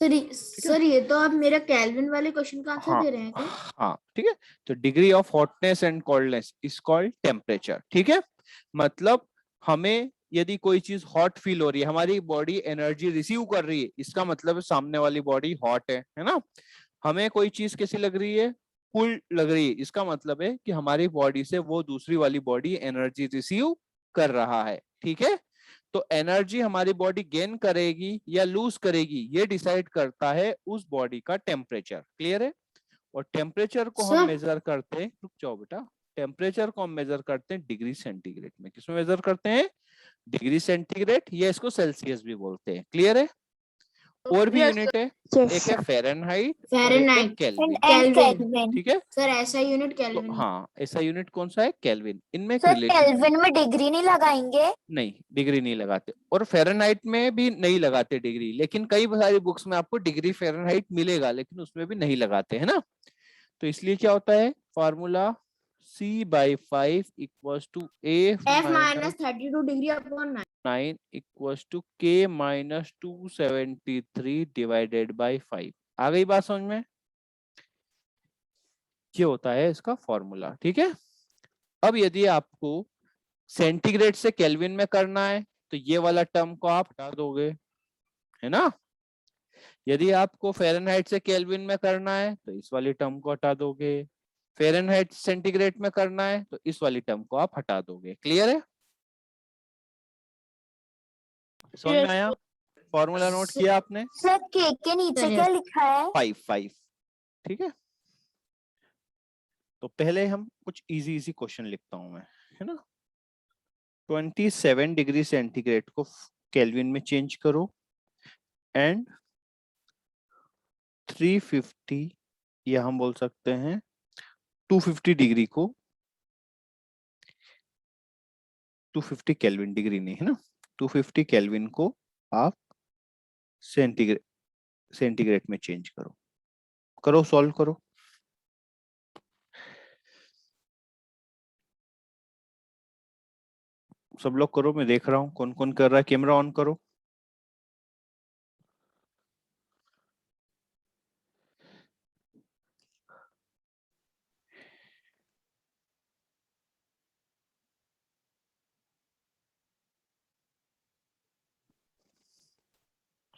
ठीक है। सर ये तो आप मेरा केल्विन वाले क्वेश्चन का आंसर हाँ दे रहे हैं क्या? हाँ ठीक है। तो degree of hotness and coldness is called temperature. ठीक है, मतलब हमें यदि कोई चीज हॉट फील हो रही है, हमारी बॉडी एनर्जी रिसीव कर रही है, इसका मतलब सामने वाली बॉडी हॉट है ना। हमें कोई चीज कैसी लग रही है, कूल लग रही है, इसका मतलब है कि हमारी बॉडी से वो दूसरी वाली बॉडी एनर्जी रिसीव कर रहा है। ठीक है, तो एनर्जी हमारी बॉडी गेन करेगी या लूज करेगी, ये डिसाइड करता है उस बॉडी का टेम्परेचर। क्लियर है। और टेम्परेचर को हम सर मेजर करते हैं, रुक जाओ बेटा, टेम्परेचर को हम मेजर करते हैं डिग्री सेंटीग्रेड में। किसमें मेजर करते हैं? डिग्री सेंटीग्रेड, या इसको सेल्सियस भी बोलते हैं। क्लियर है। और भी यस यूनिट है, एक है फेरेनहाइट और एक है फ़ारेनहाइट केल्विन। केल्विन। केल्विन। ठीक है, सर ऐसा यूनिट तो केल्विन। हाँ ऐसा यूनिट कौन सा है? केल्विन। इनमें एक सर रिलेशन केल्विन में डिग्री नहीं लगाएंगे? नहीं, डिग्री नहीं लगाते, और फेरेनहाइट में भी नहीं लगाते डिग्री, लेकिन कई सारी बुक्स में आपको डिग्री फेरेनहाइट मिलेगा, लेकिन उसमें भी नहीं लगाते है ना। तो इसलिए क्या होता है formula, C/5 equals to F A- 32 degree upon 9 equals to K-273 divided by 5। आ गई बात समझ में? ये होता है इसका फॉर्मूला। ठीक है, अब यदि आपको सेंटीग्रेड से केल्विन में करना है तो ये वाला टर्म को आप हटा दोगे, है ना। यदि आपको फ़ारेनहाइट से केल्विन में करना है तो इस वाली टर्म को हटा दोगे, फ़ारेनहाइट सेंटीग्रेड में करना है तो इस वाली टर्म को आप हटा दोगे। क्लियर है, समझ में आया? फॉर्मूला नोट किया आपने? सर के नीचे क्या लिखा है? 5 ठीक है। तो पहले हम कुछ इजी इजी क्वेश्चन लिखता हूं मैं, है ना। 27 डिग्री सेंटीग्रेड को केल्विन में चेंज करो एंड 350, या हम बोल सकते हैं 250 डिग्री को, 250 केल्विन, डिग्री नहीं है ना, 250 केल्विन को आप सेंटीग्रेड सेंटीग्रेड में चेंज करो। करो, सॉल्व करो। सब लोग करो, मैं देख रहा हूं कौन कौन कर रहा है। कैमरा ऑन करो।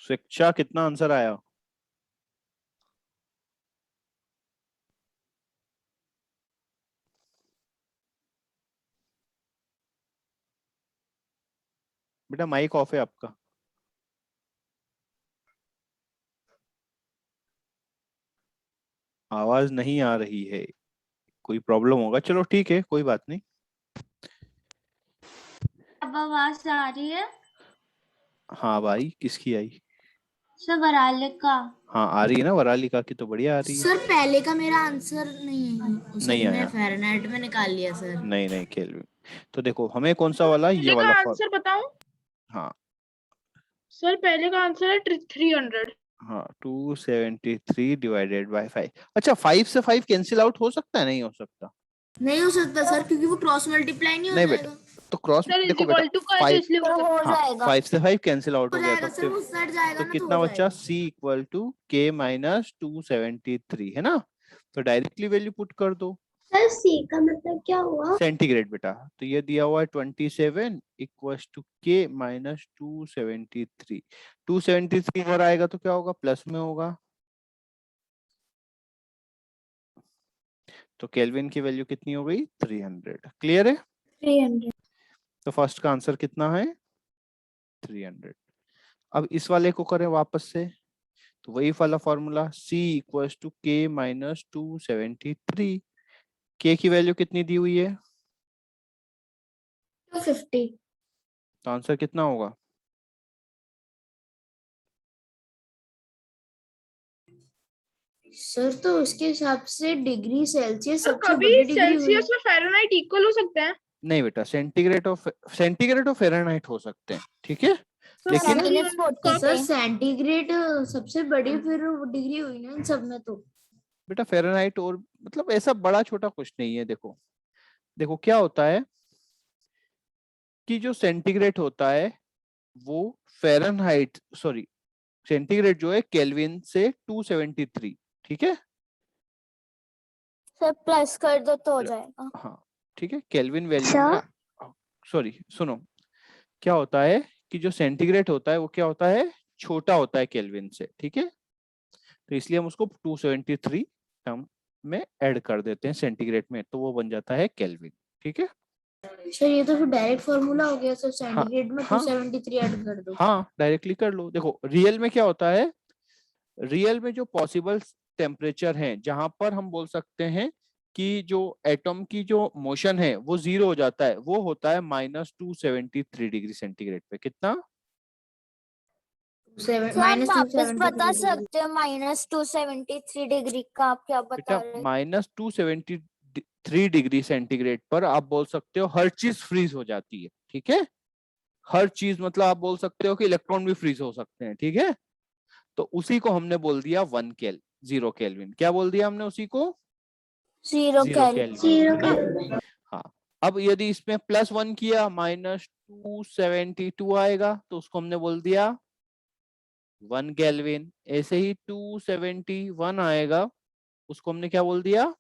शिक्षा कितना आंसर आया? बेटा माइक ऑफ है आपका। आवाज नहीं आ रही है, कोई प्रॉब्लम होगा। चलो ठीक है, कोई बात नहीं। अब आवाज आ रही है? हाँ भाई, किसकी आई? सर वराले का। हाँ आ रही है ना, वरालिका की तो बढ़िया आ रही है। सर पहले का मेरा आंसर नहीं है, नहीं सॉरी मैं आया? फ़ारेनहाइट में निकाल लिया सर। नहीं नहीं केल्विन। तो देखो हमें कौन सा वाला, ये पहले का वाला आंसर बताऊं? हाँ सर पहले का आंसर है 300। हाँ 273 डिवाइडेड बाय 5। अच्छा 5 से 5 कैंसिल आउट हो सकता है? नहीं हो सकता। नहीं हो सकता सर, क्योंकि वो क्रॉस मल्टीप्लाई नहीं हो नहीं बेटा, जाएगा। तो क्रॉस सर इज देखो बेटा, इक्वल टू का है तो 5, इसलिए तो हो हाँ जाएगा। 5 से 5 कैंसिल आउट हो हो गया, जाएगा तो सर, फिर वो सट जाएगा तो ना, तो हो कितना बचा? जाएगा। C इक्वल टू K-273, है ना। तो डायरेक्टली वैल्यू पुट कर दो। सर सी का मतलब क्या हुआ? सेंटीग्रेड बेटा, तो ये दिया हुआ है 27 इक्वल्स टू K-273। 273 इधर आएगा तो क्या होगा? प्लस में होगा। तो केल्विन की वैल्यू कितनी हो गई? 300। क्लियर है। 300। तो फर्स्ट का आंसर कितना है? 300। अब इस वाले को करें वापस से, तो वही वाला formula, C equals to K-273। K की वैल्यू कितनी दी हुई है? 250। तो आंसर कितना होगा? सर तो उसके हिसाब से डिग्री सेल्सियस सर सबसे कभी बड़ी डिग्री हुई। सेल्सियस और फ़ारेनहाइट इक्वल हो सकते हैं? नहीं बेटा, सेंटीग्रेड और फ़ारेनहाइट हो सकते हैं, ठीक है। लेकिन सर सेंटीग्रेड सबसे बड़ी फिर डिग्री हुई ना इन सब में तो। बेटा फ़ारेनहाइट और मतलब ऐसा बड़ा छोटा कुछ नहीं है। देखो देखो क्या होता है कि जो सेंटीग्रेड होता है वो फ़ारेनहाइट, सॉरी सेंटीग्रेड जो है केल्विन से 273, ठीक है। सर प्लस कर दो तो हो जाएगा। हाँ ठीक है, केल्विन वैल्यू में, सॉरी सुनो, क्या होता है कि जो सेंटीग्रेड होता है वो क्या होता है, छोटा होता है केल्विन से, ठीक है। तो इसलिए हम उसको 273 टर्म में ऐड कर देते हैं सेंटीग्रेड में, तो वो बन जाता है केल्विन, ठीक है। सर ये तो फिर डायरेक्ट फॉर्मूला हो गया सर, सेंटीग्रेड में हाँ 273 ऐड कर दो। हाँ डायरेक्टली कर लो। देखो रियल में क्या होता है, रियल में जो पॉसिबल टेम्परेचर है जहां पर हम बोल सकते हैं कि जो एटॉम की जो मोशन है वो जीरो हो जाता है, वो होता है -273 डिग्री सेंटीग्रेड पे। कितना? सर आप माइनस वापस बता सकते हो -273 डिग्री का आप क्या बेटा बता रहे हैं? -273 डिग्री सेंटीग्रेड पर आप बोल सकते हो हर चीज फ्रीज हो जाती है, ठीक है। हर चीज मतलब आप बोल सकते हो कि इलेक्ट्रॉन भी फ्रीज हो सकते हैं, ठीक है। तो उसी को हमने बोल दिया 0 केल्विन। क्या बोल दिया हमने उसी को? 0 केल्विन। हाँ, अब यदि इसमें +1 किया -272 आएगा, तो उसको हमने बोल दिया 1 केल्विन। ऐसे ही 271 आएगा, उसको हमने क्या बोल दिया?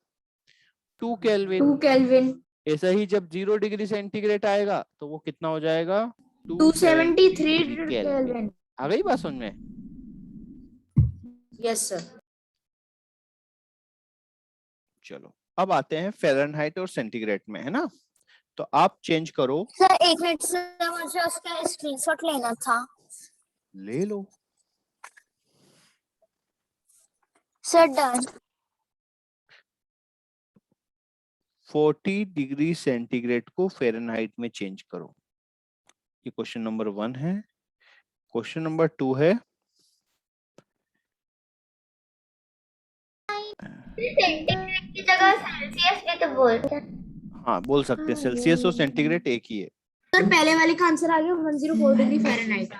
2 केल्विन। 2 केल्विन। ऐसा ही जब 0 डिग्री सेंटीग्रेड आएगा तो वो कितना हो जाएगा? 273 केल्विन। आ गई बात समझ में? Yes sir. चलो अब आते हैं फ़ारेनहाइट और सेंटीग्रेड में, है ना। तो आप चेंज करो। सर एक मिनट सर, मुझे उसका स्क्रीनशॉट लेना था। ले लो। Sir done. 40 डिग्री सेंटीग्रेड को फ़ारेनहाइट में चेंज करो। ये क्वेश्चन नंबर 1 है। क्वेश्चन नंबर 2 है, सेंटीग्रेड की जगह सेल्सियस भी तो बोलते हैं। हाँ बोल सकते हैं, सेल्सियस और सेंटीग्रेड एक ही है। सर पहले वाले का आंसर आ गया 104 डिग्री फ़ारेनहाइट।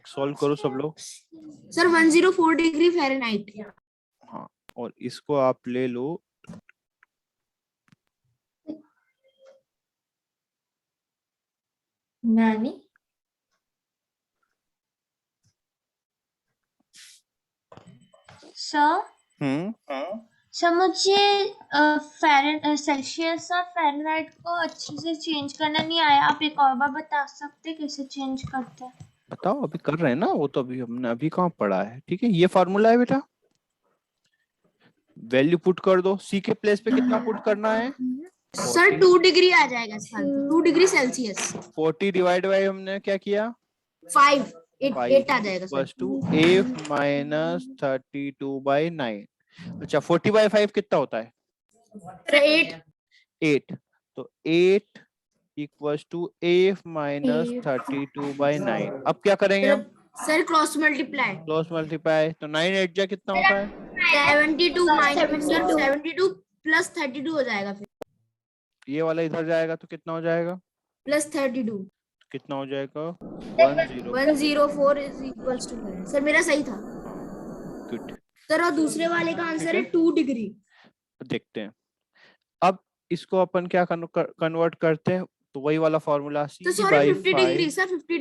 सॉल्व करो सब लोग। Sir 104 degree Fahrenheit. हाँ, और इसको आप ले लो नानी। सर सर मुझे सेल्सियस और फ़ारेनहाइट को अच्छे से चेंज करना नहीं आया, आप एक और बार बता सकते हैं कैसे चेंज करते हैं? बताओ, अभी कर रहे हैं ना वो, तो अभी हमने अभी कहाँ पढ़ा है, ठीक है। ये फार्मूला है बेटा, वैल्यू पुट कर दो। सी के प्लेस पे कितना पुट करना है? सर 2 डिग्री आ जाएगा sir, 2 degree Celsius. 40 divide by हमने क्या किया? 5 8 आ जाएगा सर। +8 -32/9। अच्छा 40/5 कितना होता है? 8। तो 8 = a -32/9। अब क्या करेंगे हम? Sir cross multiply. Cross multiply, तो 9 8 जा कितना होता है? 72 72 प्लस 32 हो जाएगा फिर। ये वाला इधर जाएगा तो कितना हो जाएगा? +32। कितना हो जाएगा? 104 इज इक्वल्स टू। सर मेरा सही था। गुड। सर और दूसरे वाले का आंसर है 2 डिग्री। देखते हैं अब इसको अपन क्या कन्वर्ट करते हैं, तो वही वाला फॉर्मूला C तो sorry 50 degree /5 sir, 50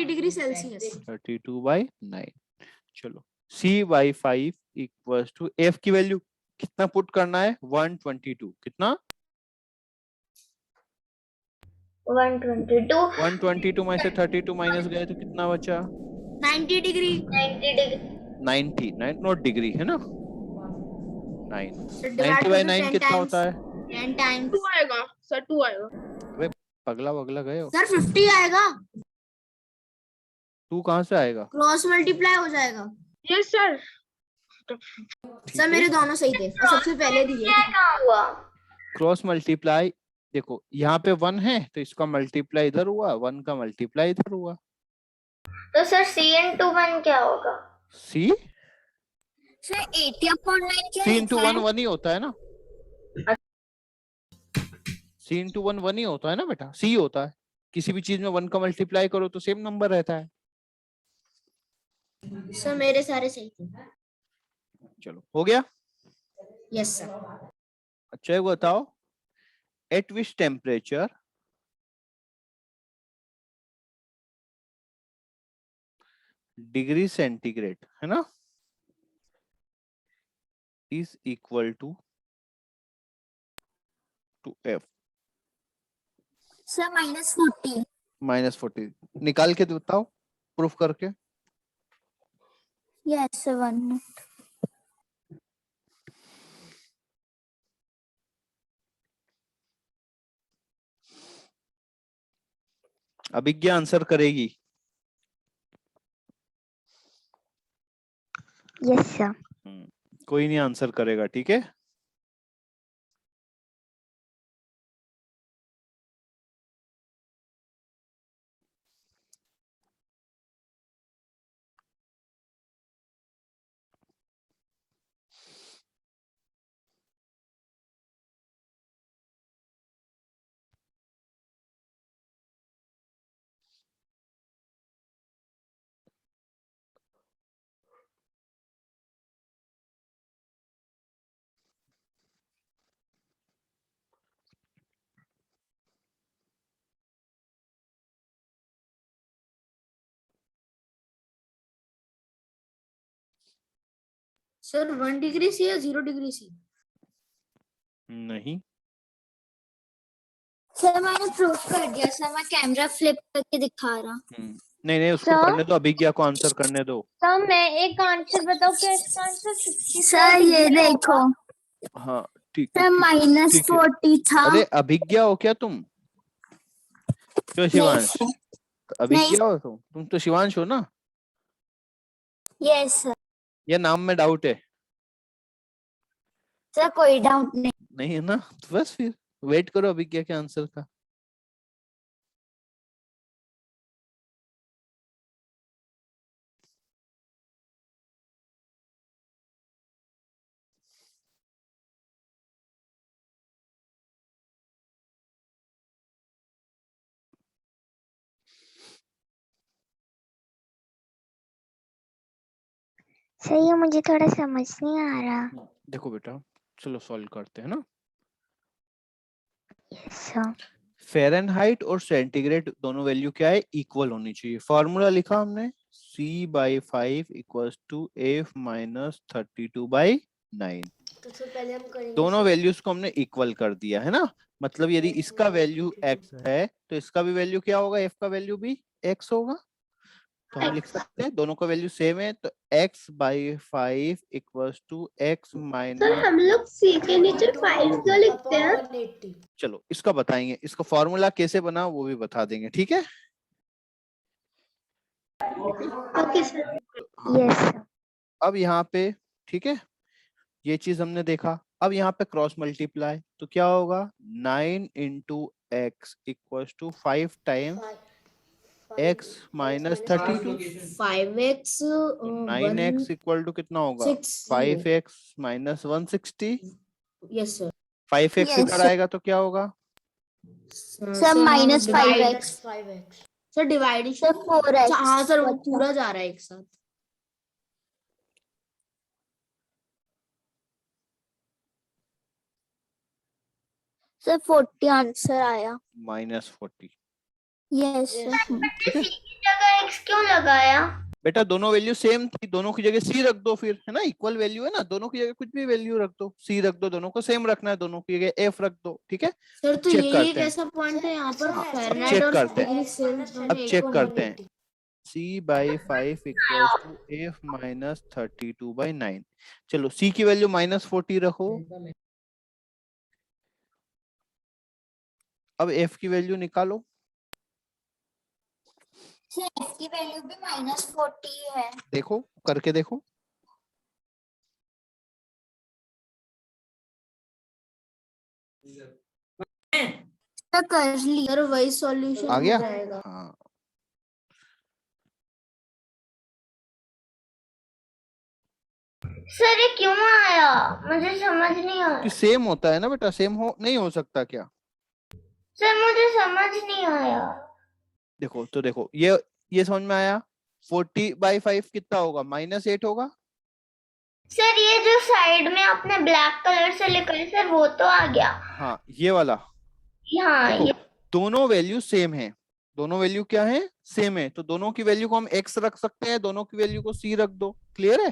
degree Celsius. 32/9। चलो C/5 = F की वैल्यू कितना पुट करना है? 122। कितना? 122 122 में से 32 माइनस गए तो कितना बचा? 90 डिग्री। 90 नॉट डिग्री, है ना। 9 डिवाइड 90/9 कितना होता है? 10 टाइम्स। 2 आएगा सर, 2 आएगा। वे पगला वगला गए हो? सर 50 आएगा। 2 कहाँ से आएगा? क्रॉस मल्टीप्लाई हो जाएगा। Yes sir. सर मेरे दोनों सही थे, और सबसे पहले दिए। कहाँ हुआ? क्रॉस मल्टीप्लाई, देखो यहाँ पे 1 है तो इसका मल्टीप्लाई इधर हुआ, 1 का मल्टीप्लाई इधर हुआ। तो सर C/1 क्या होगा? C सर 80/9 क्या C लिखा × 1 है? 1 ही होता है ना। C × 1 1 ही होता है ना बेटा, C होता है। किसी भी चीज में 1 का मल्टीप्लाई करो तो सेम नंबर रहता है। सर मेरे सारे सही थे। चलो हो गया। Yes sir. अच्छा ये बताओ, at which temperature degree centigrade है ना, is equal to F sir -40। -40। निकाल के बताओ प्रूफ करके। Yes sir 1 minute. Abhigya answer करेगी। Yes sir. कोई नहीं आंसर करेगा, ठीक है। सर 1 डिग्री सी या 0 डिग्री सी? नहीं, सर मैंने प्रूफ कर दिया सर, मैं कैमरा फ्लिप करके दिखा रहा। नहीं नहीं, उसको सर? करने दो, अभिज्ञा को आंसर करने दो। तो मैं एक आंसर बताऊं क्या इसका आंसर 64 सर ये डिग्री देखो होगा। हाँ ठीक है, सर ठीक है। -40 था। अरे अभिज्ञा हो क्या तुम? क्यों नहीं शिवांश? सर। अभिज्ञा हो तुम तो शिवांश हो ना? Yes sir. या नाम में डाउट है? सर कोई डाउट नहीं। नहीं है ना, तो बस फिर वेट करो अभिज्ञा के आंसर का। सर ये मुझे थोड़ा समझ नहीं आ रहा। देखो बेटा, चलो सॉल्व करते हैं ना। Yes sir. फ़ारेनहाइट और सेंटीग्रेड दोनों वैल्यू क्या है, इक्वल होनी चाहिए। फॉर्मूला लिखा हमने C/5 इक्वल्स टू F - 32/9। तो सर पहले हम करेंगे दोनों वैल्यूज को हमने इक्वल कर दिया है ना, मतलब यदि F इसका minus वैल्यू 32 x है तो इसका भी वैल्यू क्या होगा, f का वैल्यू भी x होगा। तो हम लिख सकते हैं दोनों का वैल्यू सेम है, तो x/5 equals to x sir हम लोग c के नीचे 5 क्यों लिखते हैं? 180। चलो इसका बताएंगे, इसका फॉर्मूला कैसे बना वो भी बता देंगे, ठीक है। Okay sir. Yes sir. अब यहाँ पे ठीक है, ये चीज हमने देखा। अब यहाँ पे क्रॉस मल्टीप्लाई तो क्या होगा, 9 × x equals to 5 time x - 32। 5x 9x equal to कितना होगा, 5x - 160। Yes sir. 5x Yes, इधर sir. आएगा तो क्या होगा, sir -5x। Sir divide sir 4x। हाँ सर वो पूरा जा रहा है एक साथ। सर 40 आंसर आया। -40। Yes sir. ठीक है c की जगह x क्यों लगाया? बेटा, दोनों वैल्यू सेम थी, दोनों की जगह c रख दो फिर, है ना, इक्वल वैल्यू है ना, दोनों की जगह कुछ भी वैल्यू रख दो, c रख दो, दोनों को सेम रखना है, दोनों की जगह f रख दो, ठीक है। सर तो चेक ये करते एक हैं, ऐसा पॉइंट है यहाँ पर हाँ, अब फ़ारेनहाइट चेक और करते हैं, डिग्री सेल्सियस दोनों अब एक चेक हो करते हैं। गए। C/5 equals to F - 32/9। चलो c की वैल्यू -40 रखो, अब f की वैल्यू निकालो। सर f की वैल्यू भी -40 है। देखो करके देखो, सर कर ली। सर वही सॉल्यूशन आ हो गया। जाएगा। हाँ सर ये क्यों आया? मुझे समझ नहीं आया। कि सेम होता है ना बेटा, सेम हो नहीं हो सकता क्या? सर मुझे समझ नहीं आया। देखो तो देखो, ये समझ में आया। 40/5 कितना होगा, -8 होगा। सर ये जो साइड में आपने ब्लैक कलर से लिखा है सर वो तो आ गया। हाँ ये वाला, हाँ देखो ये दोनों वैल्यू सेम है, दोनों वैल्यू क्या है, सेम है, तो दोनों की वैल्यू को हम x रख सकते हैं, दोनों की वैल्यू को c रख दो। क्लियर है?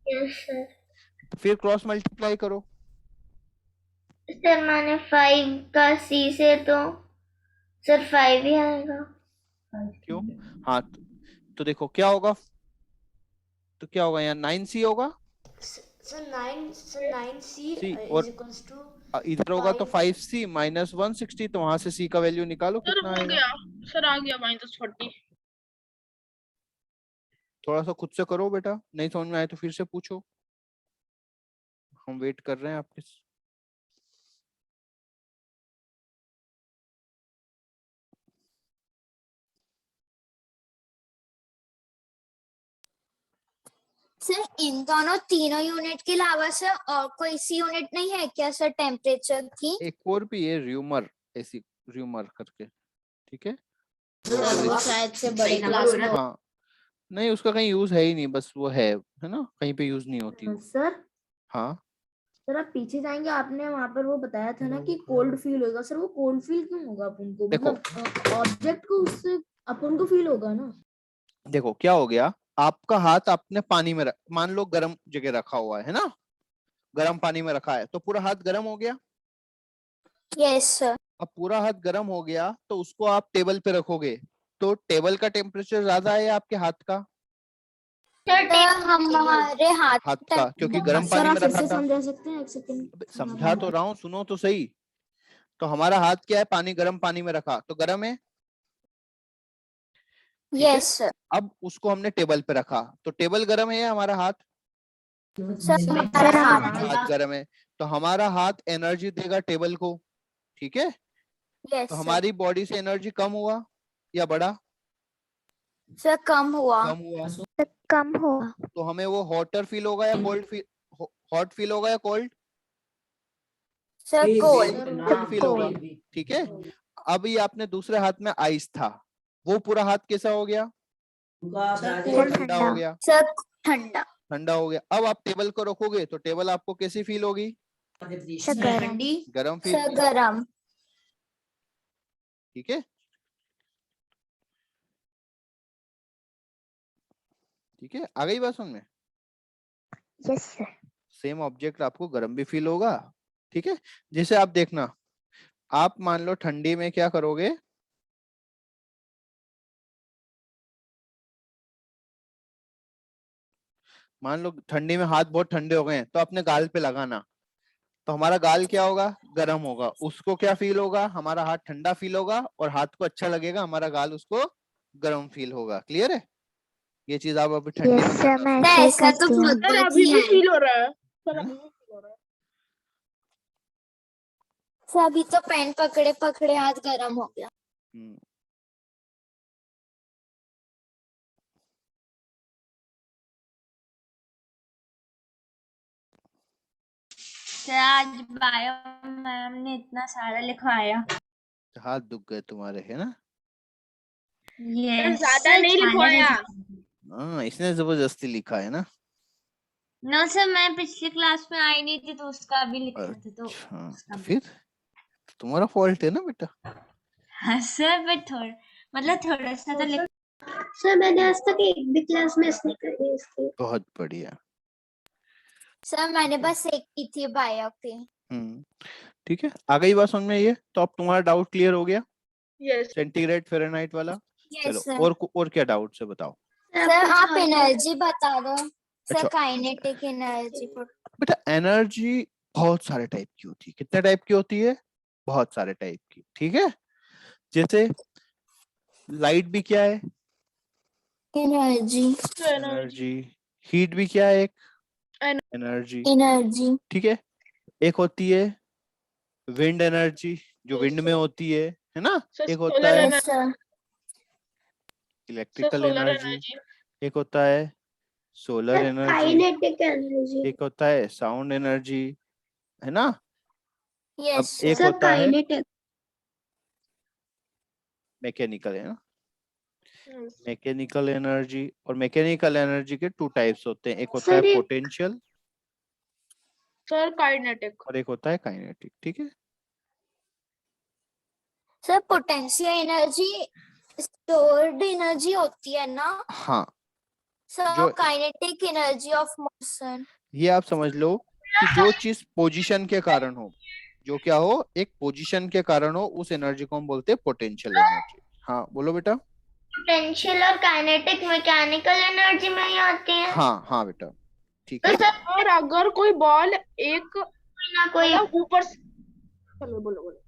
Yes sir. तो फिर क्रॉस मल्टीप्लाई करो। सर मैंने 5 का C से तो सर 5 ही आएगा। क्यों? हाँ तो देखो क्या होगा, तो क्या होगा, यहाँ 9c होगा, सर 9c C is और equals to इधर होगा तो 5c माइनस 160, तो वहां से c का वैल्यू निकालो सर कितना हो आएगा। गया, सर आ गया -40। थोड़ा सा खुद से करो बेटा, नहीं समझ में आए तो फिर से पूछो, हम वेट कर रहे हैं आपके। सर इन दोनों तीनों यूनिट के अलावा सर और कोई सी यूनिट नहीं है क्या सर टेम्परेचर की? एक और भी है र्यूमर, ऐसी र्यूमर करके, ठीक है। सर वो शायद से बड़ी क्लास में हाँ नहीं, उसका कहीं यूज है ही नहीं, बस वो है ना, कहीं पे यूज नहीं होती वो। सर हाँ सर आप पीछे जाएंगे, आपने वहां पर वो बताया था ना कि कोल्ड फील होगा। सर वो कोल्ड फील क्यों होगा अपन को, देखो। मतलब ऑब्जेक्ट को उससे अपन को फील होगा ना। देखो क्या हो गया, आपका हाथ आपने पानी में मान लो गर्म जगह रखा हुआ है ना, गर्म पानी में रखा है, तो पूरा हाथ गर्म हो गया। Yes sir. अब पूरा हाथ गर्म हो गया तो उसको आप टेबल पे रखोगे, तो टेबल का टेम्परेचर ज्यादा है आपके हाथ का, हमारे हाथ हाथ का, क्योंकि गर्म सर पानी आप में फिर रखा से था। समझा सकते हैं, एक सेकंड। अबे, समझा तो रहा हूँ, सुनो तो सही। तो हमारा हाथ क्या है, पानी, गर्म पानी में रखा तो गर्म है, ठीक है। Yes sir. अब उसको हमने टेबल पे रखा तो टेबल गर्म है या हमारा हाथ? सर हमारा हाथ। हाथ गर्म है, तो हमारा हाथ एनर्जी देगा टेबल को, ठीक है। यस तो सर। हमारी बॉडी से एनर्जी कम हुआ या बढ़ा? सर कम हुआ। कम हुआ, कम हुआ। तो हमें वो हॉटर फील होगा या कोल्ड फील, हॉट फील होगा या cold? Sir cold. Cold feel होगा, ठीक है। अब ये आपने दूसरे हाथ में आइस था, वो पूरा हाथ कैसा हो गया, वो ठंडा हो गया, सर ठंडा। ठंडा हो गया। अब आप टेबल को रखोगे तो टेबल आपको कैसी फील होगी, सर गरम। गरम फील, सर गरम। ठीक है। ठीक है, आ गई बात समझ में? Yes sir. सेम ऑब्जेक्ट आपको गर्म भी फील होगा, ठीक है। जैसे आप देखना, आप मान लो ठंडी में क्या करोगे, मान लो ठंडी में हाथ बहुत ठंडे हो गए हैं, तो अपने गाल पे लगाना, तो हमारा गाल क्या होगा, गर्म होगा, उसको क्या फील होगा, हमारा हाथ ठंडा फील होगा, और हाथ को अच्छा लगेगा, हमारा गाल उसको गर्म फील होगा। क्लियर है? ये चीज आप अभी ठंडी में करना। ऐसा तो बहुत सर बार अभी किया भी है। फील हो रहा है, सर हाँ? अभी भी फील हो रहा है। सर अभी तो पेन पकड़े पकड़े हाथ गरम हो गया। हम्म, सर आज बायो मैम ने इतना सारा लिखवाया। हाथ दुख गए तुम्हारे, है ना? सर यस ज्यादा नहीं लिखवाया। हाँ, इसने जबरदस्ती लिखा है ना। नो सर, मैं पिछली क्लास में आई नहीं थी तो उसका भी लिखा था, तो अच्छा, उसका तो भी। फिर तुम्हारा फॉल्ट है ना बेटा। हाँ सर, पर थोड़ा मतलब थोड़ा सा तो लिख। सर मैंने आज तक एक भी क्लास मिस नहीं करी इसकी। बहुत बढ़िया। सर मैंने बस एक की थी बायो की। ठीक है, आ गई बात समझ में ये, तो अब तुम्हारा डाउट क्लियर हो गया, यस सेंटीग्रेड फ़ारेनहाइट वाला। यस चलो, सर। और क्या डाउट से बताओ। सर आप एनर्जी बता दो। सर अच्छा। Kinetic energy. बेटा एनर्जी बहुत सारे टाइप की होती है, कितने टाइप की होती है, बहुत सारे टाइप की, ठीक है। जैसे लाइट भी क्या है, एनर्जी। एनर्जी। हीट भी क्या है, एक एनर्जी, एनर्जी। ठीक है। एक होती है विंड एनर्जी, जो विंड में होती है ना। सर एक होता सोलर है yes sir. Electrical solar energy, energy. एक होता है सोलर एनर्जी, काइनेटिक एनर्जी। एक होता है साउंड एनर्जी, है ना। अब यस एक सर। होता है काइनेटिक। मैकेनिकल, है ना। मैकेनिकल एनर्जी, और मैकेनिकल एनर्जी के टू टाइप्स होते हैं, एक होता है सर ये पोटेंशियल सर काइनेटिक। और एक होता है काइनेटिक, ठीक है। Sir potential energy stored energy होती है ना हाँ, सर, जो काइनेटिक एनर्जी ऑफ मोशन। ये आप समझ लो कि जो चीज पोजीशन के कारण हो, जो क्या हो, एक पोजीशन के कारण हो, उस एनर्जी को हम बोलते हैं पोटेंशियल एनर्जी। हाँ बोलो बेटा। पोटेंशियल और काइनेटिक मैकेनिकल एनर्जी में ही आती है। हाँ हाँ बेटा, ठीक तो है। सर और अगर कोई बॉल एक ना कोई मतलब ऊपर चलो बोलो बोलो।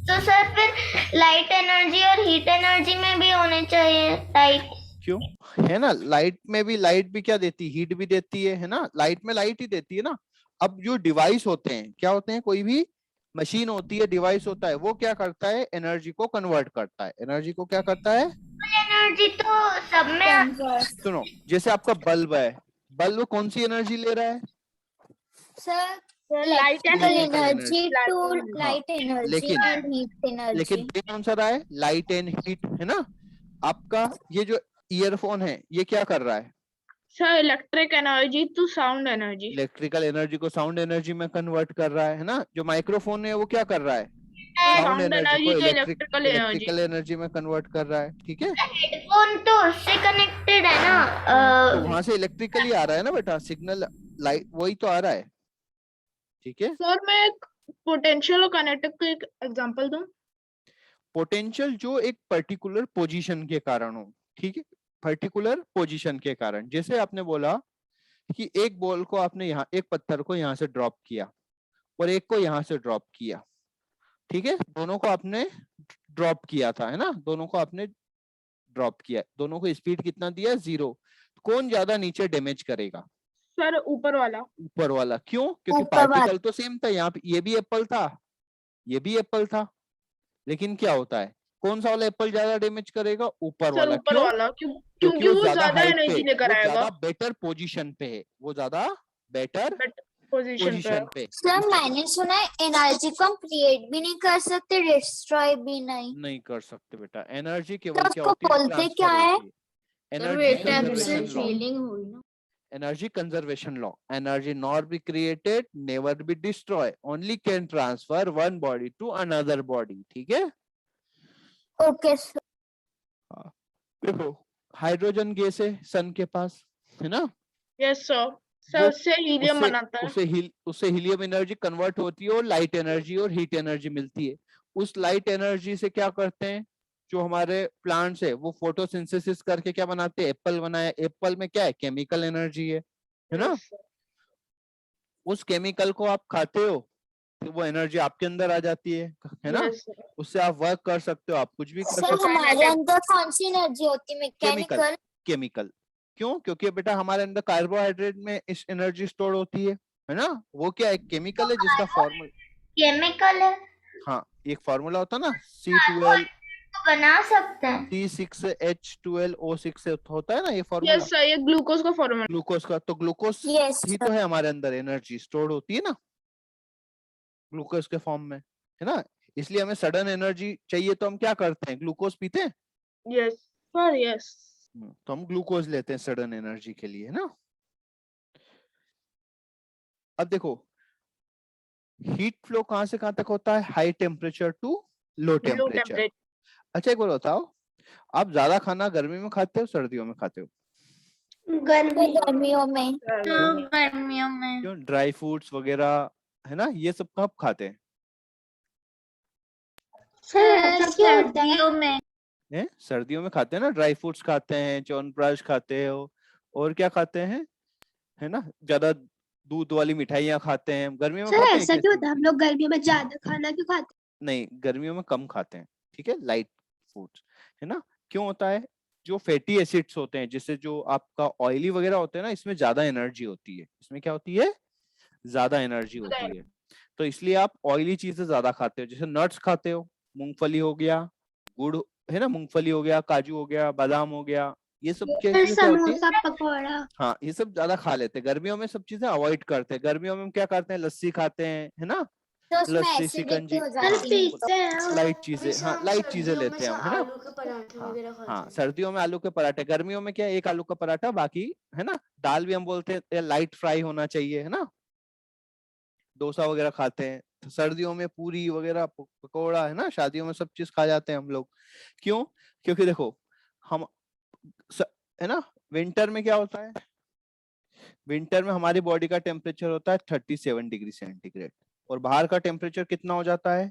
तो सर फिर लाइट एनर्जी और हीट एनर्जी में भी होने चाहिए लाइट। क्यों? है ना, लाइट में भी, लाइट भी क्या देती है, हीट भी देती है ना, लाइट में लाइट ही देती है ना। अब जो डिवाइस होते हैं क्या होते हैं, कोई भी मशीन होती है, डिवाइस होता है, वो क्या करता है, एनर्जी को कन्वर्ट करता है। एनर्जी को क्या करता है? एनर्जी तो सब में सुनो, जैसे आपका बल्ब है, बल्ब कौन सी एनर्जी ले रहा है? Sir light and electrical Electrical energy to energy. Light energy लेकिन- एंड हीट एनर्जी। लेकिन दे कौन सा रहा है? लाइट एंड हीट, है ना। आपका ये जो ईयरफोन है, ये क्या कर रहा है? Sir electric energy to sound energy. Electrical energy को साउंड एनर्जी में कन्वर्ट कर रहा है ना। जो माइक्रोफोन है वो क्या कर रहा है? साउंड साउंड एनर्जी को एनर्जी तो इलेक्ट्रिकल एनर्जी। इलेक्ट्रिकल एनर्जी में कन्वर्ट कर रहा है, ठीक है। हेडफोन तो उससे कनेक्टेड है ना। तो वहां से इलेक्ट्रिकली आ रहा है ना बेटा, सिग्नल, लाइट वही तो आ रहा है, ठीक है। सर मैं एक पोटेंशियल और काइनेटिक का एक एग्जांपल दूं। पोटेंशियल जो एक पर्टिकुलर पोजीशन के कारण हो, ठीक है, पर्टिकुलर पोजीशन के कारण। जैसे आपने बोला कि एक बॉल को आपने यहाँ, एक पत्थर को यहाँ से ड्रॉप किया और एक को यहाँ से ड्रॉप किया, ठीक है, दोनों को आपने ड्रॉप किया था, है ना, दोनों को आपने ड्रॉप किया, दोनों को स्पीड कितना दिया? 0। कौन ज्यादा नीचे डैमेज करेगा? सर ऊपर वाला। ऊपर वाला। क्यों? क्योंकि ऊपर वाला। पार्टिकल तो सेम था, यहाँ पे ये भी एप्पल था, ये भी एप्पल था, लेकिन क्या होता है, कौन सा वाला एप्पल ज्यादा डैमेज करेगा? ऊपर सर वाला। ऊपर क्यों? वाला क्योंकि क्योंकि वो वो ज्यादा ज्यादा हाइट पे, एनर्जी लेकर वो आएगा ज्यादा बेटर पोजीशन पे है, वो ज्यादा बेटर पोजीशन पे। पोजीशन पे। सर मैंने सुना है एनर्जी को हम क्रिएट भी नहीं कर सकते, डिस्ट्रॉय भी नहीं। नहीं कर सकते बेटा, एनर्जी तो केवल क्या उसको होती है? बोलते ट्रांसफर क्या है? होती है। सर वो एनर्जी एक टाइप से कंजर्वेशन लॉ, फीलिंग हुई ना। Energy conservation law. Energy not be created, never be destroy, only can transfer one body to another body, ठीक है। Okay sir. देखो, हाइड्रोजन गैस है सन के पास, है ना, यस सर। सर वो उससे हीलियम बनाता है। उससे हीलियम एनर्जी कन्वर्ट होती है और लाइट एनर्जी और हीट एनर्जी मिलती है। उस लाइट एनर्जी से क्या करते हैं, जो हमारे प्लांट्स है वो फोटोसिंथेसिस करके क्या बनाते हैं? एप्पल बनाया। एप्पल में क्या है? केमिकल एनर्जी है ना। Yes, sir. उस केमिकल को आप खाते हो तो वो एनर्जी आपके अंदर आ जाती है ना। Yes, sir. उससे आप वर्क कर सकते हो, आप कुछ भी कर सर सकते हो। हमारे अंदर कौन सी एनर्जी होती है? मैकेनिकल। केमिकल। क्यों? क्योंकि बेटा हमारे अंदर कार्बोहाइड्रेट में इस एनर्जी स्टोर होती है ना। वो क्या है? केमिकल है, जिसका फॉर्मूला, केमिकल है हाँ, एक फॉर्मूला होता है ना, C12 तो बना सकते हैं। C6H12O6 से होता है ना ये फॉर्मूला, Yes, sir. ये ग्लूकोज का फॉर्मूला। ग्लूकोज का। तो ग्लूकोज यस ही तो है हमारे अंदर, एनर्जी स्टोर होती है ना ग्लूकोज के फॉर्म में, है ना। इसलिए हमें सडन एनर्जी चाहिए तो हम क्या करते हैं? ग्लूकोज पीते हैं। Yes, sir. Yes. तो हम ग्लूकोज लेते हैं सडन एनर्जी के लिए, है ना। अब देखो, हीट फ्लो कहां से कहां तक होता है? High temperature to low Low temperature. temperature. अच्छा एक बार बताओ, आप ज्यादा खाना गर्मी में खाते हो सर्दियों में खाते हो? गर्मियों में। गर्मियों में क्यों? ड्राई फ्रूट्स वगैरह, है ना, ये सब कब खाते हैं? सर्दियों में सर्दियों में खाते हैं ना, ड्राई फ्रूट्स खाते हैं, च्यवनप्राश खाते हो, और क्या खाते हैं, है ना, ज्यादा दूध वाली मिठाइयाँ खाते हैं। गर्मियों में खाते हैं ऐसा क्या क्यों चीज़? होता है? हम लोग गर्मियों में ज्यादा खाना क्यों खाते नहीं, गर्मियों में कम खाते हैं, ठीक है, लाइट फूड्स, है ना। क्यों होता है? जो फैटी एसिड्स होते हैं, जिससे जो आपका ऑयली वगैरह होते हैं ना, इसमें ज्यादा एनर्जी होती है। इसमें क्या होती है? ज्यादा एनर्जी होती है। तो इसलिए आप ऑयली चीजें ज्यादा खाते हो, जैसे नट्स खाते हो, मूंगफली हो गया, गुड़ है ना, मूंगफली हो गया, काजू हो गया, बादाम हो गया, ये सब क्या हैं? चीजें क्या होती है? समोसा पकौड़ा। हाँ, ये सब ज्यादा खा लेते हैं। गर्मियों में सब चीजें अवॉइड करते हैं। गर्मियों में हम क्या करते हैं? लस्सी खाते हैं, है ना, तो उसमें लस्सी, एसिडिटी शिकंजी, हो कल जाती है। पीते हैं। लाइट चीजें, हाँ, लाइट चीजें सर्दियों में लेते हैं हम, है ना। आलू के पराठे हाँ, वगैरह खाते हाँ, हैं। सर्दियों में आलू के पराठे, गर्मियों में क्या है? एक आलू का पराठा, बाकी, है ना, दाल भी हम बोलते हैं लाइट फ्राई होना चाहिए, है ना। डोसा वगैरह खाते हैं, सर्दियों में पूरी वगैरह पकौड़ा है ना, शादियों में सब चीज खा जाते हैं हम लोग। क्यों? क्योंकि देखो हम है ना, विंटर में क्या होता है, विंटर में हमारी बॉडी का टेम्परेचर होता है 37 डिग्री सेंटीग्रेड, और बाहर का टेम्परेचर कितना हो जाता है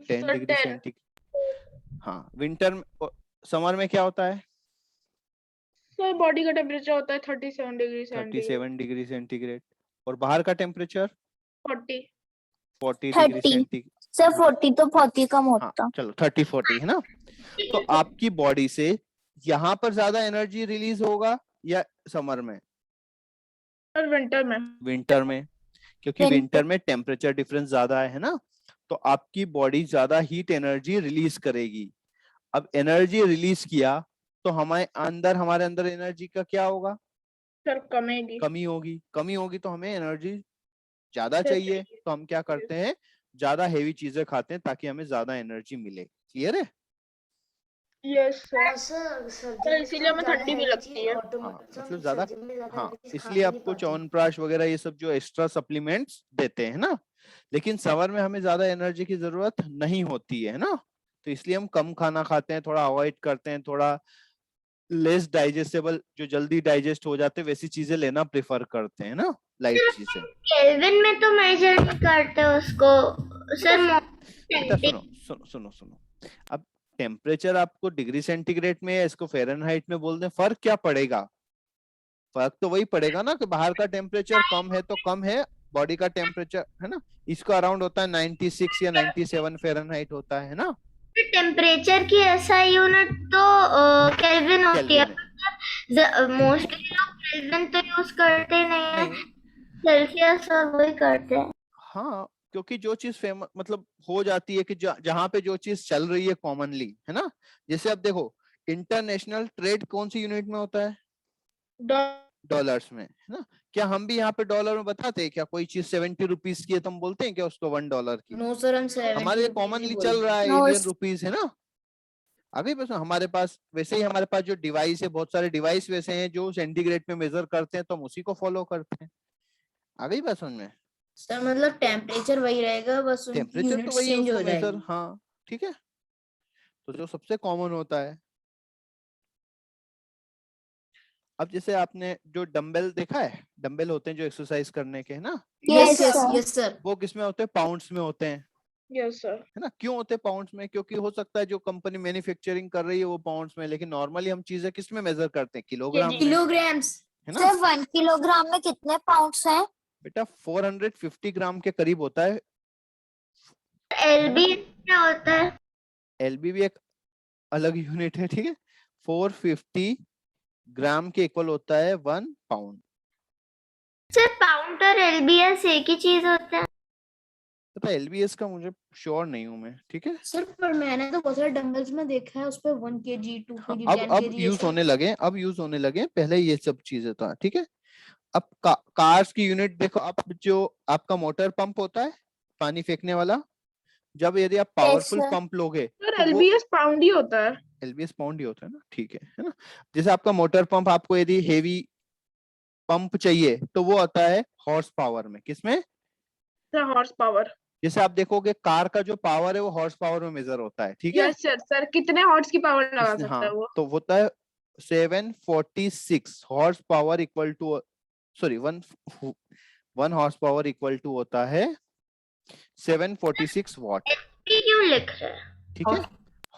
10 सर डिग्री 10 सेंटीग्रेड। हाँ, विंटर में, समर में क्या होता है सर बॉडी का टेम्परेचर होता है 37 डिग्री सेंटीग्रेड 37 डिग्री सेंटीग्रेड, और बाहर का टेम्परेचर 40 40 डिग्री 30 सेंटीग्रेड। सर 40 तो बहुत ही कम हाँ होता। चलो 30-40 है ना। तो आपकी बॉडी से यहाँ पर ज्यादा एनर्जी रिलीज होगा या समर में? सर विंटर में। विंटर में, क्योंकि Winter. विंटर में टेम्परेचर डिफरेंस ज्यादा है ना, तो आपकी बॉडी ज्यादा हीट एनर्जी रिलीज करेगी। अब एनर्जी रिलीज किया तो हमारे अंदर एनर्जी का क्या होगा, सर कमेगी। कमी होगी। कमी होगी तो हमें एनर्जी ज्यादा सर चाहिए, तो हम क्या करते हैं, ज्यादा हेवी चीजें खाते हैं ताकि हमें ज्यादा एनर्जी मिले। क्लियर है? Yes sir. हाँ सर, सर्दी सर में इसीलिए हमें ज्यादा ठंडी भी heavy लगती चीज है। हाँ मतलब ज्यादा, सर्दी में ज्यादा हाँ heavy चीज खा इसलिए भी नहीं आपको पाते। च्यवनप्राश वगैरह ये सब जो एक्स्ट्रा सप्लीमेंट्स देते हैं ना, लेकिन समर में हमें ज्यादा एनर्जी की जरूरत नहीं होती है ना, तो इसलिए हम कम खाना खाते हैं, थोड़ा अवॉइड करते हैं, थोड़ा लेस डाइजेस्टेबल, जो जल्दी डाइजेस्ट हो जाते हैं वैसी चीजें लेना प्रेफर करते हैं ना, लाइट चीजें। केल्विन में तो मेजर नहीं करते उसको सर। बेटा सुनो सुनो सुनो सुनो, अब टेम्परेचर आपको डिग्री सेंटीग्रेड में या इसको फ़ारेनहाइट में बोल दें, फर्क क्या पड़ेगा? फर्क तो वही पड़ेगा ना कि बाहर का टेम्परेचर कम है तो कम है, बॉडी का टेम्परेचर है ना, इसका अराउंड होता है 96 या 97 फ़ारेनहाइट होता है ना। टेम्परेचर की एसआई यूनिट तो केल्विन होती है। केल्विन है। मोस्टली लोग केल्विन तो यूज करते नहीं है, नहीं, सेल्सियस और वही करते हैं। हाँ क्योंकि जो चीज फेमस मतलब हो जाती है कि जहां पे जो चीज चल रही है कॉमनली है ना, जैसे अब देखो इंटरनेशनल ट्रेड कौन सी यूनिट में होता है? डॉलर्स में, है ना। क्या हम भी यहाँ पे डॉलर में बताते हैं क्या? कोई चीज 70 रुपीज की है तो हम बोलते हैं क्या उसको $1 की? नो सर, हम 70 हमारे रुपीज ही कॉमनली बोलते चल हैं। रहा है No, इंडियन रुपीज है ना। अभी बस हमारे पास वैसे ही, हमारे पास जो डिवाइस है, बहुत सारे डिवाइस वैसे हैं जो सेंटीग्रेड में मेजर करते हैं, तो हम उसी को फॉलो करते हैं। आ गई बात समझ में? सर मतलब टेम्परेचर वही रहेगा, बस उनकी टेम्परेचर तो यूनिट्स वही है, चेंज उसको हो मेजर, जाएगी। हाँ ठीक है। तो जो सबसे कॉमन होता है, अब जैसे आपने जो डंबल देखा है, डंबल होते हैं जो एक्सरसाइज करने के, है ना, Yes, yes sir. Yes sir. वो किसमें होते हैं? पाउंड्स में होते हैं, यस सर। है ना। क्यों होते हैं पाउंड्स में? क्योंकि हो सकता है जो कंपनी मैन्युफैक्चरिंग कर रही है वो पाउंड्स में, लेकिन नॉर्मली हम चीजें किस में मेजर करते हैं? किलोग्राम में, किलोग्राम्स। है ना। सर 1 किलोग्राम में कितने पाउंड्स हैं? बेटा 450 ग्राम के करीब होता है। एलबी क्या होता है? एलबी भी एक अलग यूनिट है, ठीक है। 450 ग्राम के इक्वल होता है 1 पाउंड। सर पाउंड और एलबीएस एक ही चीज होता है? पता एलबीएस का मुझे श्योर नहीं हूं मैं, ठीक है। सर पर मैंने तो बहुत सारे डंबल्स में देखा है, उस पे 1 kg 2 हाँ, kg 10 अब kg यूज होने लगे, अब यूज होने लगे, पहले ये सब चीजें था, ठीक है। अब कार्स की यूनिट देखो, अब जो आपका मोटर पंप होता है पानी फेंकने वाला, जब यदि आप पावरफुल sir. पंप लोगे सर तो वो एलबीएस पाउंड ही होता है। एलबीएस पाउंड ही होता है ना, ठीक है ना। जैसे आपका मोटर पंप, आपको यदि हेवी पंप चाहिए तो वो आता है हॉर्स पावर में, किसमें? Sir horse power. जैसे आप देखोगे कार का जो पावर है वो हॉर्स पावर में मेजर होता है, ठीक है। Yes sir. सर कितने हॉर्स की पावर लगा सकता हाँ है वो? तो होता है 746 horse power equal to, sorry 1 horse power equal to होता है 746 वॉट, क्यों लिख रहे हैं? ठीक है,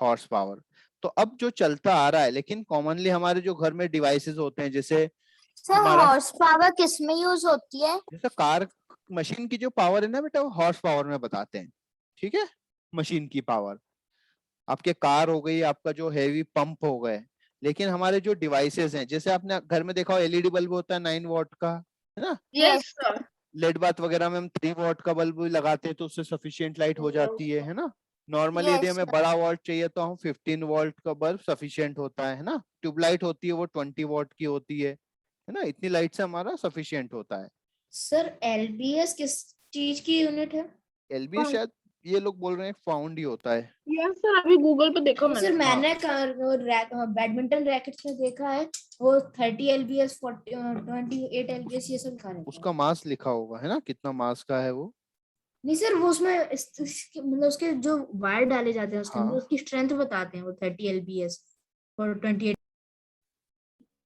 हॉर्स पावर। तो अब जो चलता आ रहा है, लेकिन कॉमनली हमारे जो घर में डिवाइसेस होते हैं, जैसे सर हमारा हॉर्स पावर किस में यूज होती है? जैसे कार मशीन की जो पावर है ना बेटा, वो हॉर्स पावर में बताते हैं, ठीक है। मशीन की पावर, आपके कार हो गई, आपका जो हेवी पंप हो गए, लेकिन हमारे जो डिवाइसेस हैं, जैसे आपने घर में देखा हो एलईडी बल्ब होता है 9 वॉट का, है ना। Yes sir. लेड बात वगैरह में हम 3 वॉट का बल्ब भी लगाते हैं तो उससे सफिशिएंट लाइट हो जाती है ना। नॉर्मली यदि Yes, हमें sir. बड़ा वॉल्ट चाहिए तो हम 15 वॉल्ट का बल्ब सफिशिएंट होता है ना। ट्यूबलाइट होती है वो 20 वॉट की होती है ना। इतनी लाइट से हमारा सफिशिएंट होता है। सर एलबीएस किस चीज की यूनिट है? एलबी शायद ये लोग बोल रहे हैं पाउंड ही होता है। Yes sir. अभी गूगल पे देखो सर मैंने। मैंने बैडमिंटन रैकेट्स में देखा है, वो 30 एलबीएस 28 एलबीएस ये सब लिखा रहता है। उसका मास लिखा होगा, है ना, कितना मास का है वो। नहीं सर, वो उसमें मतलब उसके जो वायर डाले जाते हैं उसके अंदर, हाँ। उसकी स्ट्रेंथ बताते हैं वो 30 lbs और 28।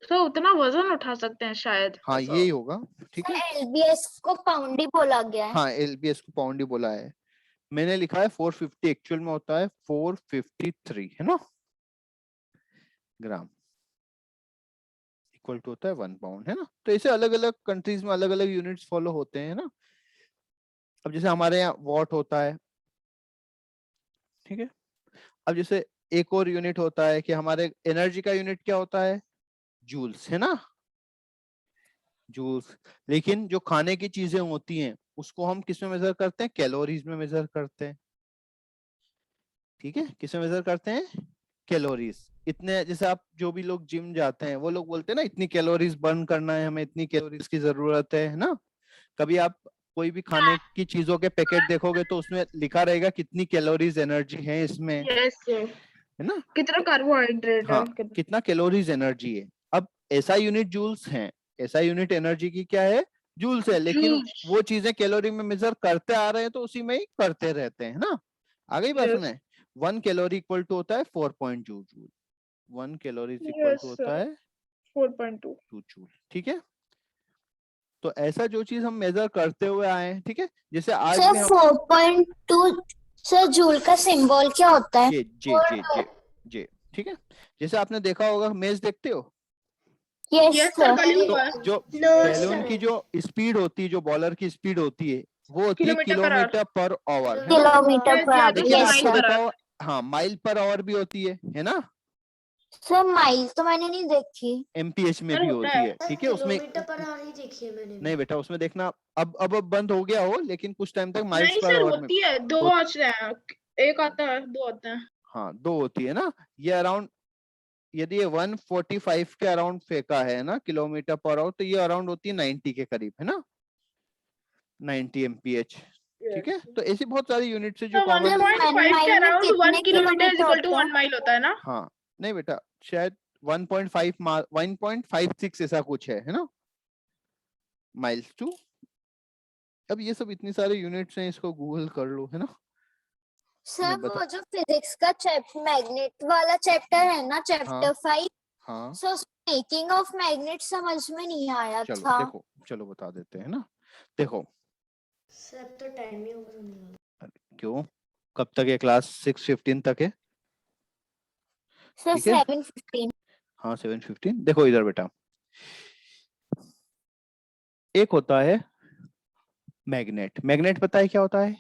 सर उतना वजन उठा सकते हैं शायद। हाँ ऐसा। यही होगा, ठीक है। एलबीएस को पाउंड ही बोला गया है। हाँ एलबीएस को पाउंड ही बोला है, मैंने लिखा है 450, एक्चुअल में होता है 453, है ना, ग्राम, इक्वल टू होता है 1 पाउंड, है ना। तो ऐसे अलग अलग कंट्रीज में अलग अलग यूनिट्स फॉलो होते हैं ना। अब जैसे हमारे यहाँ वॉट होता है, ठीक है। अब जैसे एक और यूनिट होता है कि हमारे एनर्जी का यूनिट क्या होता है, जूल्स, है ना, जूल्स। लेकिन जो खाने की चीजें होती हैं उसको हम किस में मेजर करते हैं, कैलोरीज में मेजर करते हैं, ठीक है। किस में मेजर करते हैं, कैलोरीज। इतने, जैसे आप जो भी लोग जिम जाते हैं वो लोग बोलते हैं ना इतनी कैलोरीज बर्न करना है हमें, इतनी कैलोरीज की जरूरत है ना। कभी आप कोई भी खाने की चीजों के पैकेट देखोगे तो उसमें लिखा रहेगा कितनी कैलोरीज एनर्जी है इसमें, यस सर। है ना। कितना तो कार्बोहाइड्रेट है हाँ, कितना कैलोरीज एनर्जी है। अब ऐसा यूनिट जूल्स है, ऐसा यूनिट एनर्जी की क्या है, जूल्स है। लेकिन जूल्स। वो चीजें कैलोरी में मेजर करते आ रहे हैं तो उसी में ही करते रहते हैं ना। आ गई बात Yes. सुने। 1 कैलोरी इक्वल टू होता है 4.2 joule, 1 calorie equal Yes, to sir. होता है 4.2. 2 जूल, ठीक है। तो ऐसा जो चीज हम मेजर करते हुए आए हैं, ठीक है। जैसे आज भी सर हम 4.2 सर जूल का सिंबल क्या होता है? जे जे जे जे जे ठीक है। जैसे आपने देखा होगा, मेज देखते हो यस Yes, sir. सर। कल ही तो हुआ। जो No, बैलून sir. की जो स्पीड होती है, जो बॉलर की स्पीड होती है, वो होती है kilometre per hour. Kilometre per hour, है ना। किलोमीटर पर आवर, लेकिन यस आपको सर। देखा होगा, हाँ माइल पर आवर भी होती है ना। सर माइल तो मैंने नहीं देखी। एमपीएच में सर भी होता होती है। है, ठीक है। उसमें किलोमीटर पर आवर ही देखी है मैंने भी। नहीं बेटा, उसमें देखना अब बंद हो गया हो, लेकिन कुछ टाइम तक माइल्स नहीं पर सर आवर में होती है, दो हो, आते हैं, एक आता है, दो आते हैं। हाँ 2 होती है ना। ये अराउंड, यदि ये 145 के अराउंड फेंका है ना किलोमीटर पर आवर, तो ये अराउंड होती है 90 के करीब, है ना, 90 एमपीएच, ठीक है। तो ऐसी बहुत सारी यूनिट्स है जो तो कॉमन। 1.5 के माइल में अराउंड 1 कितने kilometre is equal two kilometre 1 mile होता है ना। हाँ नहीं बेटा, शायद 1.56 ऐसा कुछ है ना, माइल्स टू। अब ये सब इतनी सारे यूनिट्स हैं, इसको गूगल कर लो, है ना। सर मैं बता, वो जो फिजिक्स का मैग्नेट वाला चैप्टर है ना, हाँ चैप्टर 5, हाँ सो मेकिंग ऑफ मैग्नेट समझ में नहीं आया चलो था। देखो, चलो बता देते हैं ना। देखो सर तो टाइम ही ओवर होने वाला। क्यों, कब तक है क्लास, 6:15 तक है, सर ठीक है। 7:15। हाँ 7:15। देखो इधर बेटा, एक होता है मैग्नेट। मैग्नेट पता है क्या होता है,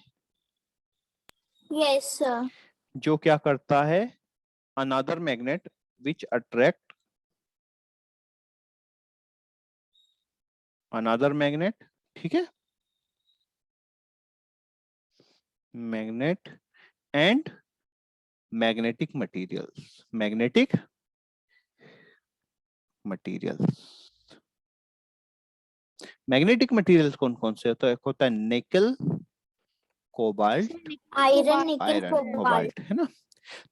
यस सर। जो क्या करता है, another magnet which attract another magnet, ठीक है। Magnet and magnetic materials, magnetic materials. Magnetic materials कौन कौन से होता है, एक होता है निकल, कोबाल्ट, आयरन, निकल, आयरन, कोबाल्ट। कोबाल्ट, है ना।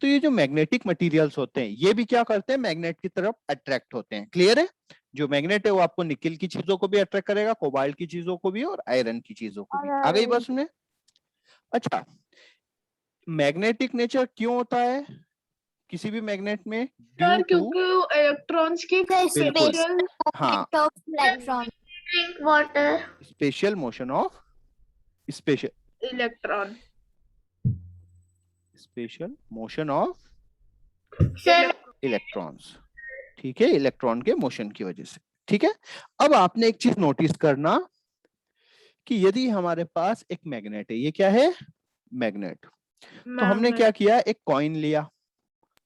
तो ये जो मैग्नेटिक मटेरियल्स होते हैं, ये भी क्या करते हैं, मैग्नेट की तरफ अट्रैक्ट होते हैं। क्लियर है। जो मैग्नेट है वो आपको निकल की चीजों को भी अट्रैक्ट करेगा, कोबाल्ट की चीजों को भी, और आयरन की चीजों को भी। आ गई बात सुनने। अच्छा, मैग्नेटिक नेचर क्यों होता है किसी भी मैग्नेट में, ड्यू सर टू, क्योंकि इलेक्ट्रॉन्स की बिल्कुल, स्पेशल हाँ, of electron. Drink water. Special motion of, special electron. Special motion of sir electrons, ठीक है, इलेक्ट्रॉन के मोशन की वजह से, ठीक है। अब आपने एक चीज नोटिस करना कि यदि हमारे पास एक मैग्नेट है, ये क्या है, मैग्नेट, तो हमने क्या किया, एक कॉइन लिया,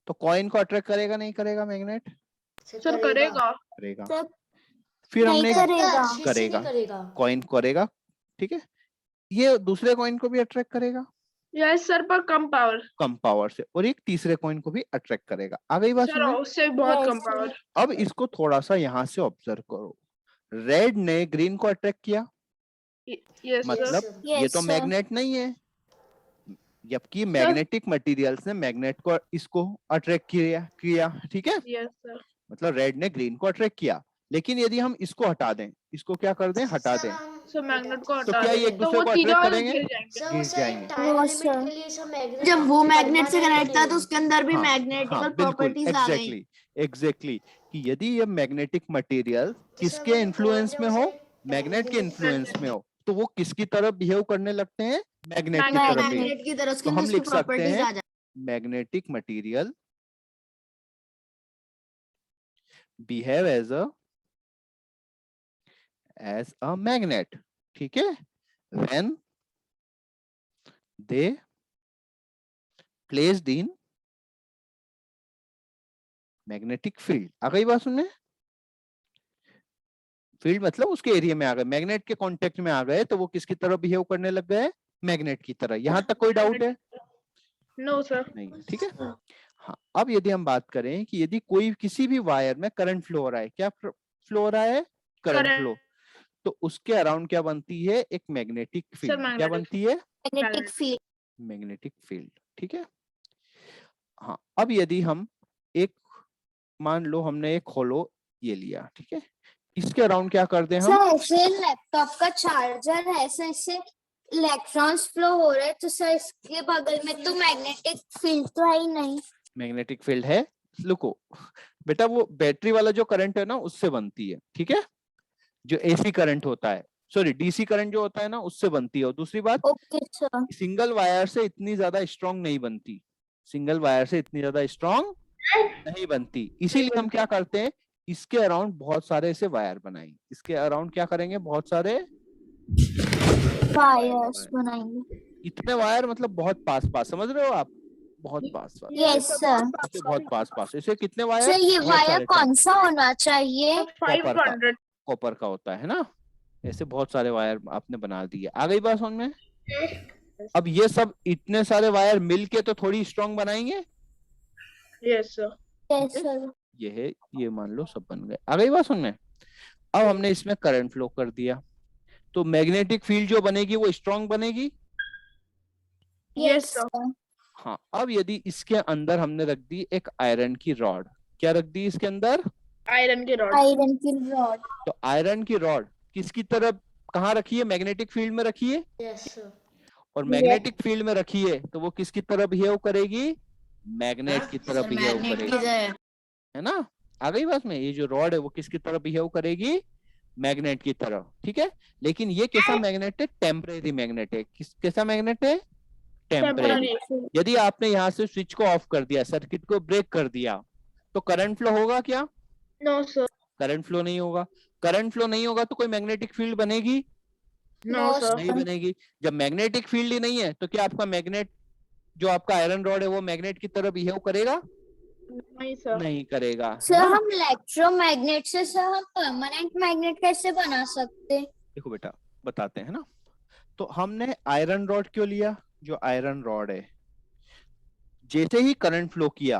तो कॉइन को अट्रैक्ट करेगा नहीं करेगा मैग्नेट, सर करेगा। करेगा। सर फिर नहीं हमने करेगा। अच्छे से करेगा, नहीं करेगा। कॉइन करेगा, ठीक है। ये दूसरे कॉइन को भी अट्रैक्ट करेगा यस सर, पर कम पावर। कम पावर से, और एक तीसरे कॉइन को भी अट्रैक्ट करेगा। आ गई बात सर सुनने। उससे बहुत Yes, कम sir. पावर। अब इसको थोड़ा सा यहाँ से ऑब्जर्व करो, रेड ने ग्रीन को अट्रैक्ट किया, यस मतलब सर। ये Yes, तो sir. मैग्नेट नहीं है, जबकि मैग्नेटिक मटेरियल्स ने मैग्नेट को इसको अट्रैक्ट किया, ठीक है। Yes sir. मतलब रेड ने ग्रीन को अट्रैक्ट किया, लेकिन यदि हम इसको हटा दें, इसको क्या कर दें, हटा सर दें, हम सर मैग्नेट को तो हटा क्या ये देंगे एक तो दूसरे वो को सीधा अट्रैक्ट करेंगे? गिर जाएंगे। सर गिर वो सर जाएंगे। टाइम वो लिमिट सर के लिए सर मैग्नेट जब वो मैग्नेट से परमानेंट कनेक्ट था तो नहीं उसके अंदर भी हाँ, मैग्नेटिकल हाँ, बिल्कुल, प्रॉपर्टीज आ गई। एग्जैक्टली एग्जैक्टली कि यदि ये मैग्नेटिक मटेरियल तो सर किसके वो जो इन्फ्लुएंस पॉइंट है में उसे हो, टाइम मैग्नेट के लिमिट इन्फ्लुएंस में हो, तो वो किसकी तरफ बिहेव करने लगते हैं? मैग्नेट की मैग्नेट तरफ बिहेव। मैग्नेट की तरह उसके तो अंदर हम उसकी लिख सकते प्रॉपर्टीज हैं आ जाती magnetic material behave as a magnet, ठीक है, when they placed in magnetic field. आ गई बात सुनने? फील्ड मतलब उसके एरिया में आ गए, मैग्नेट के कांटेक्ट में आ गए, तो वो किसकी तरह बिहेव करने लग गए? मैग्नेट की तरह। यहाँ तक कोई डाउट है? No sir. नहीं, ठीक है। हाँ, अब यदि हम बात करें कि यदि कोई किसी भी वायर में करंट फ्लो हो रहा है, क्या फ्लो हो रहा है? Current Current. फ्लो। तो उसके अराउंड क्या बनती है? एक मैग्नेटिक फील्ड। क्या magnetic बनती है? Magnetic field. मैग्नेटिक फील्ड, ठीक है। हाँ, अब यदि हम एक, मान लो हमने एक होलो ये लिया, ठीक है, इसके अराउंड क्या कर दें हम? सर ऐसे लैपटॉप का चार्जर है, ऐसे ऐसे इलेक्ट्रॉन्स फ्लो हो रहे हैं, तो सर इसके बगल में तो मैग्नेटिक फील्ड तो है ही नहीं। मैग्नेटिक फील्ड है, लुको बेटा, वो बैटरी वाला जो करंट है ना उससे बनती है, ठीक है, जो एसी करंट होता है, सॉरी डीसी करंट जो होता है ना उससे बनती है। और दूसरी बात, ओके सर। सिंगल वायर से इतनी ज्यादा स्ट्रांग नहीं बनती, सिंगल वायर से इतनी ज्यादा स्ट्रांग नहीं बनती। इसीलिए हम क्या करते हैं, इसके अराउंड बहुत सारे ऐसे वायर बनाएंगे, इसके अराउंड क्या करेंगे? बहुत सारे वायर्स बनाएंगे। इतने वायर मतलब बहुत पास पास, समझ रहे हो आप? बहुत पास पास, यस सर। ऐसे बहुत पास पास, ऐसे कितने वायर? सर ये बहुत वायर सारे कौन सा होना चाहिए? कॉपर का, 500। कॉपर का होता है ना। ऐसे बहुत सारे वायर आपने बना दिए। आ गई बात समझ में? अब ये सब इतने सारे वायर मिलके तो थोड़ी स्ट्रांग बनाएंगे। Yes sir. Yes sir. ये है, ये मान लो सब बन गए। आ गई बात समझ में? अब हमने इसमें करंट फ्लो कर दिया, तो मैग्नेटिक फील्ड जो बनेगी वो स्ट्रांग बनेगी। Yes yes sir. सर। हाँ, अब यदि इसके अंदर हमने रख दी एक आयरन की रॉड, क्या रख दी इसके अंदर? आयरन की रॉड। आयरन की रॉड। तो आयरन की रॉड किसकी तरफ, कहाँ रखी है? मैग्नेटिक फील्ड में रखी है। Yes sir. और मैग्नेटिक फील्ड में रखी है तो वो किसकी तरफ बिहेव करेगी? मैग्नेट की तरफ बिहेव करेगी, है ना। आ गई बात में? ये जो रॉड है वो किसकी तरफ बिहेव करेगी? मैग्नेट की तरफ, ठीक है। लेकिन ये कैसा मैग्नेट है? टेम्परेरी मैग्नेट है। कैसा मैग्नेट है? टेम्परेरी। यदि आपने यहाँ से स्विच को ऑफ कर दिया, सर्किट को ब्रेक कर दिया, तो करंट फ्लो होगा क्या? No sir. करंट फ्लो नहीं होगा। करंट फ्लो नहीं होगा तो कोई मैग्नेटिक फील्ड बनेगी? No sir. नहीं बनेगी। जब मैग्नेटिक फील्ड ही नहीं है तो क्या आपका मैग्नेट, जो आपका आयरन रॉड है, वो मैग्नेट की तरह बिहेव करेगा? नहीं सर। नहीं करेगा। सर हम इलेक्ट्रोमैग्नेट से सर हम परमानेंट मैग्नेट कैसे बना सकते? देखो बेटा, बताते हैं ना। तो हमने आयरन रॉड क्यों लिया? जो आयरन रॉड है, जैसे ही करंट फ्लो किया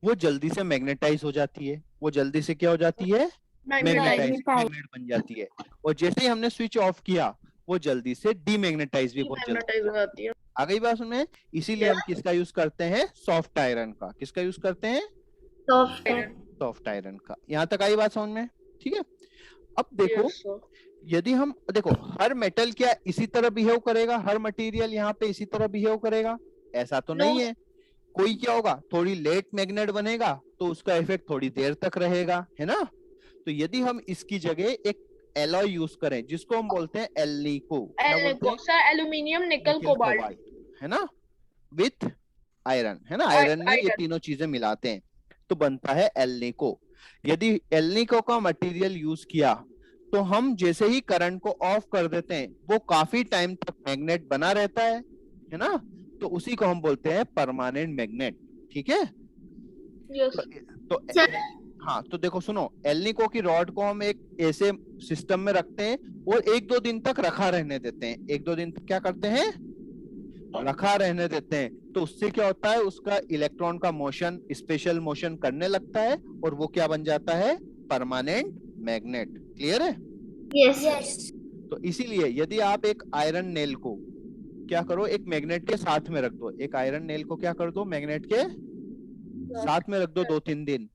वो जल्दी से मैग्नेटाइज हो जाती है। वो जल्दी से क्या हो जाती है? मैग्नेटाइज, मैग्नेट बन जाती है। और जैसे ही हमने स्विच ऑफ किया वो जल्दी से डीमैग्नेटाइज भी बहुत जल्दी मैग्नेटाइज हो जाती है। आ गई बात सुनने? इसीलिए हम किसका यूज करते हैं? सॉफ्ट आयरन का। किसका यूज करते हैं? सॉफ्ट आयरन का। यहाँ तक आई बात समझ में? ठीक है। अब देखो, यस सर। यदि हम देखो, हर मेटल क्या इसी तरह बिहेव करेगा? हर मटेरियल यहाँ पे इसी तरह बिहेव करेगा? ऐसा तो नहीं है। कोई क्या होगा, थोड़ी लेट मैग्नेट बनेगा तो उसका इफेक्ट थोड़ी देर तक रहेगा, है ना। तो यदि हम इसकी जगह एक एलॉय यूज करें जिसको हम बोलते हैं एल्निको, क्या बोलते हैं? सर एल्यूमिनियम, निकल, कोबाल्ट, है ना, विथ आयरन, है ना। आयरन में ये आयरन। तीनों चीजें मिलाते हैं तो बनता है एल्निको। यदि एल्निको का मटेरियल यूज किया तो हम जैसे ही करंट को ऑफ कर देते हैं वो काफी टाइम तक मैग्नेट बना रहता है ना। तो उसी को हम बोलते हैं परमानेंट मैग्नेट, ठीक है। यस। तो हाँ, तो देखो सुनो, एल्निको की रॉड को हम एक ऐसे सिस्टम में रखते हैं और 1-2 दिन तक रखा रहने देते हैं। 1-2 दिन तक क्या करते हैं? रखा रहने देते हैं। तो उससे क्या होता है, उसका इलेक्ट्रॉन का मोशन स्पेशल मोशन करने लगता है और वो क्या बन जाता है? Permanent magnet. क्लियर है? यस। तो इसीलिए यदि आप एक आयरन नेल को क्या करो, एक मैग्नेट के साथ में रख दो। एक आयरन नेल को क्या कर दो? मैग्नेट के साथ में रख दो 2-3 दिन,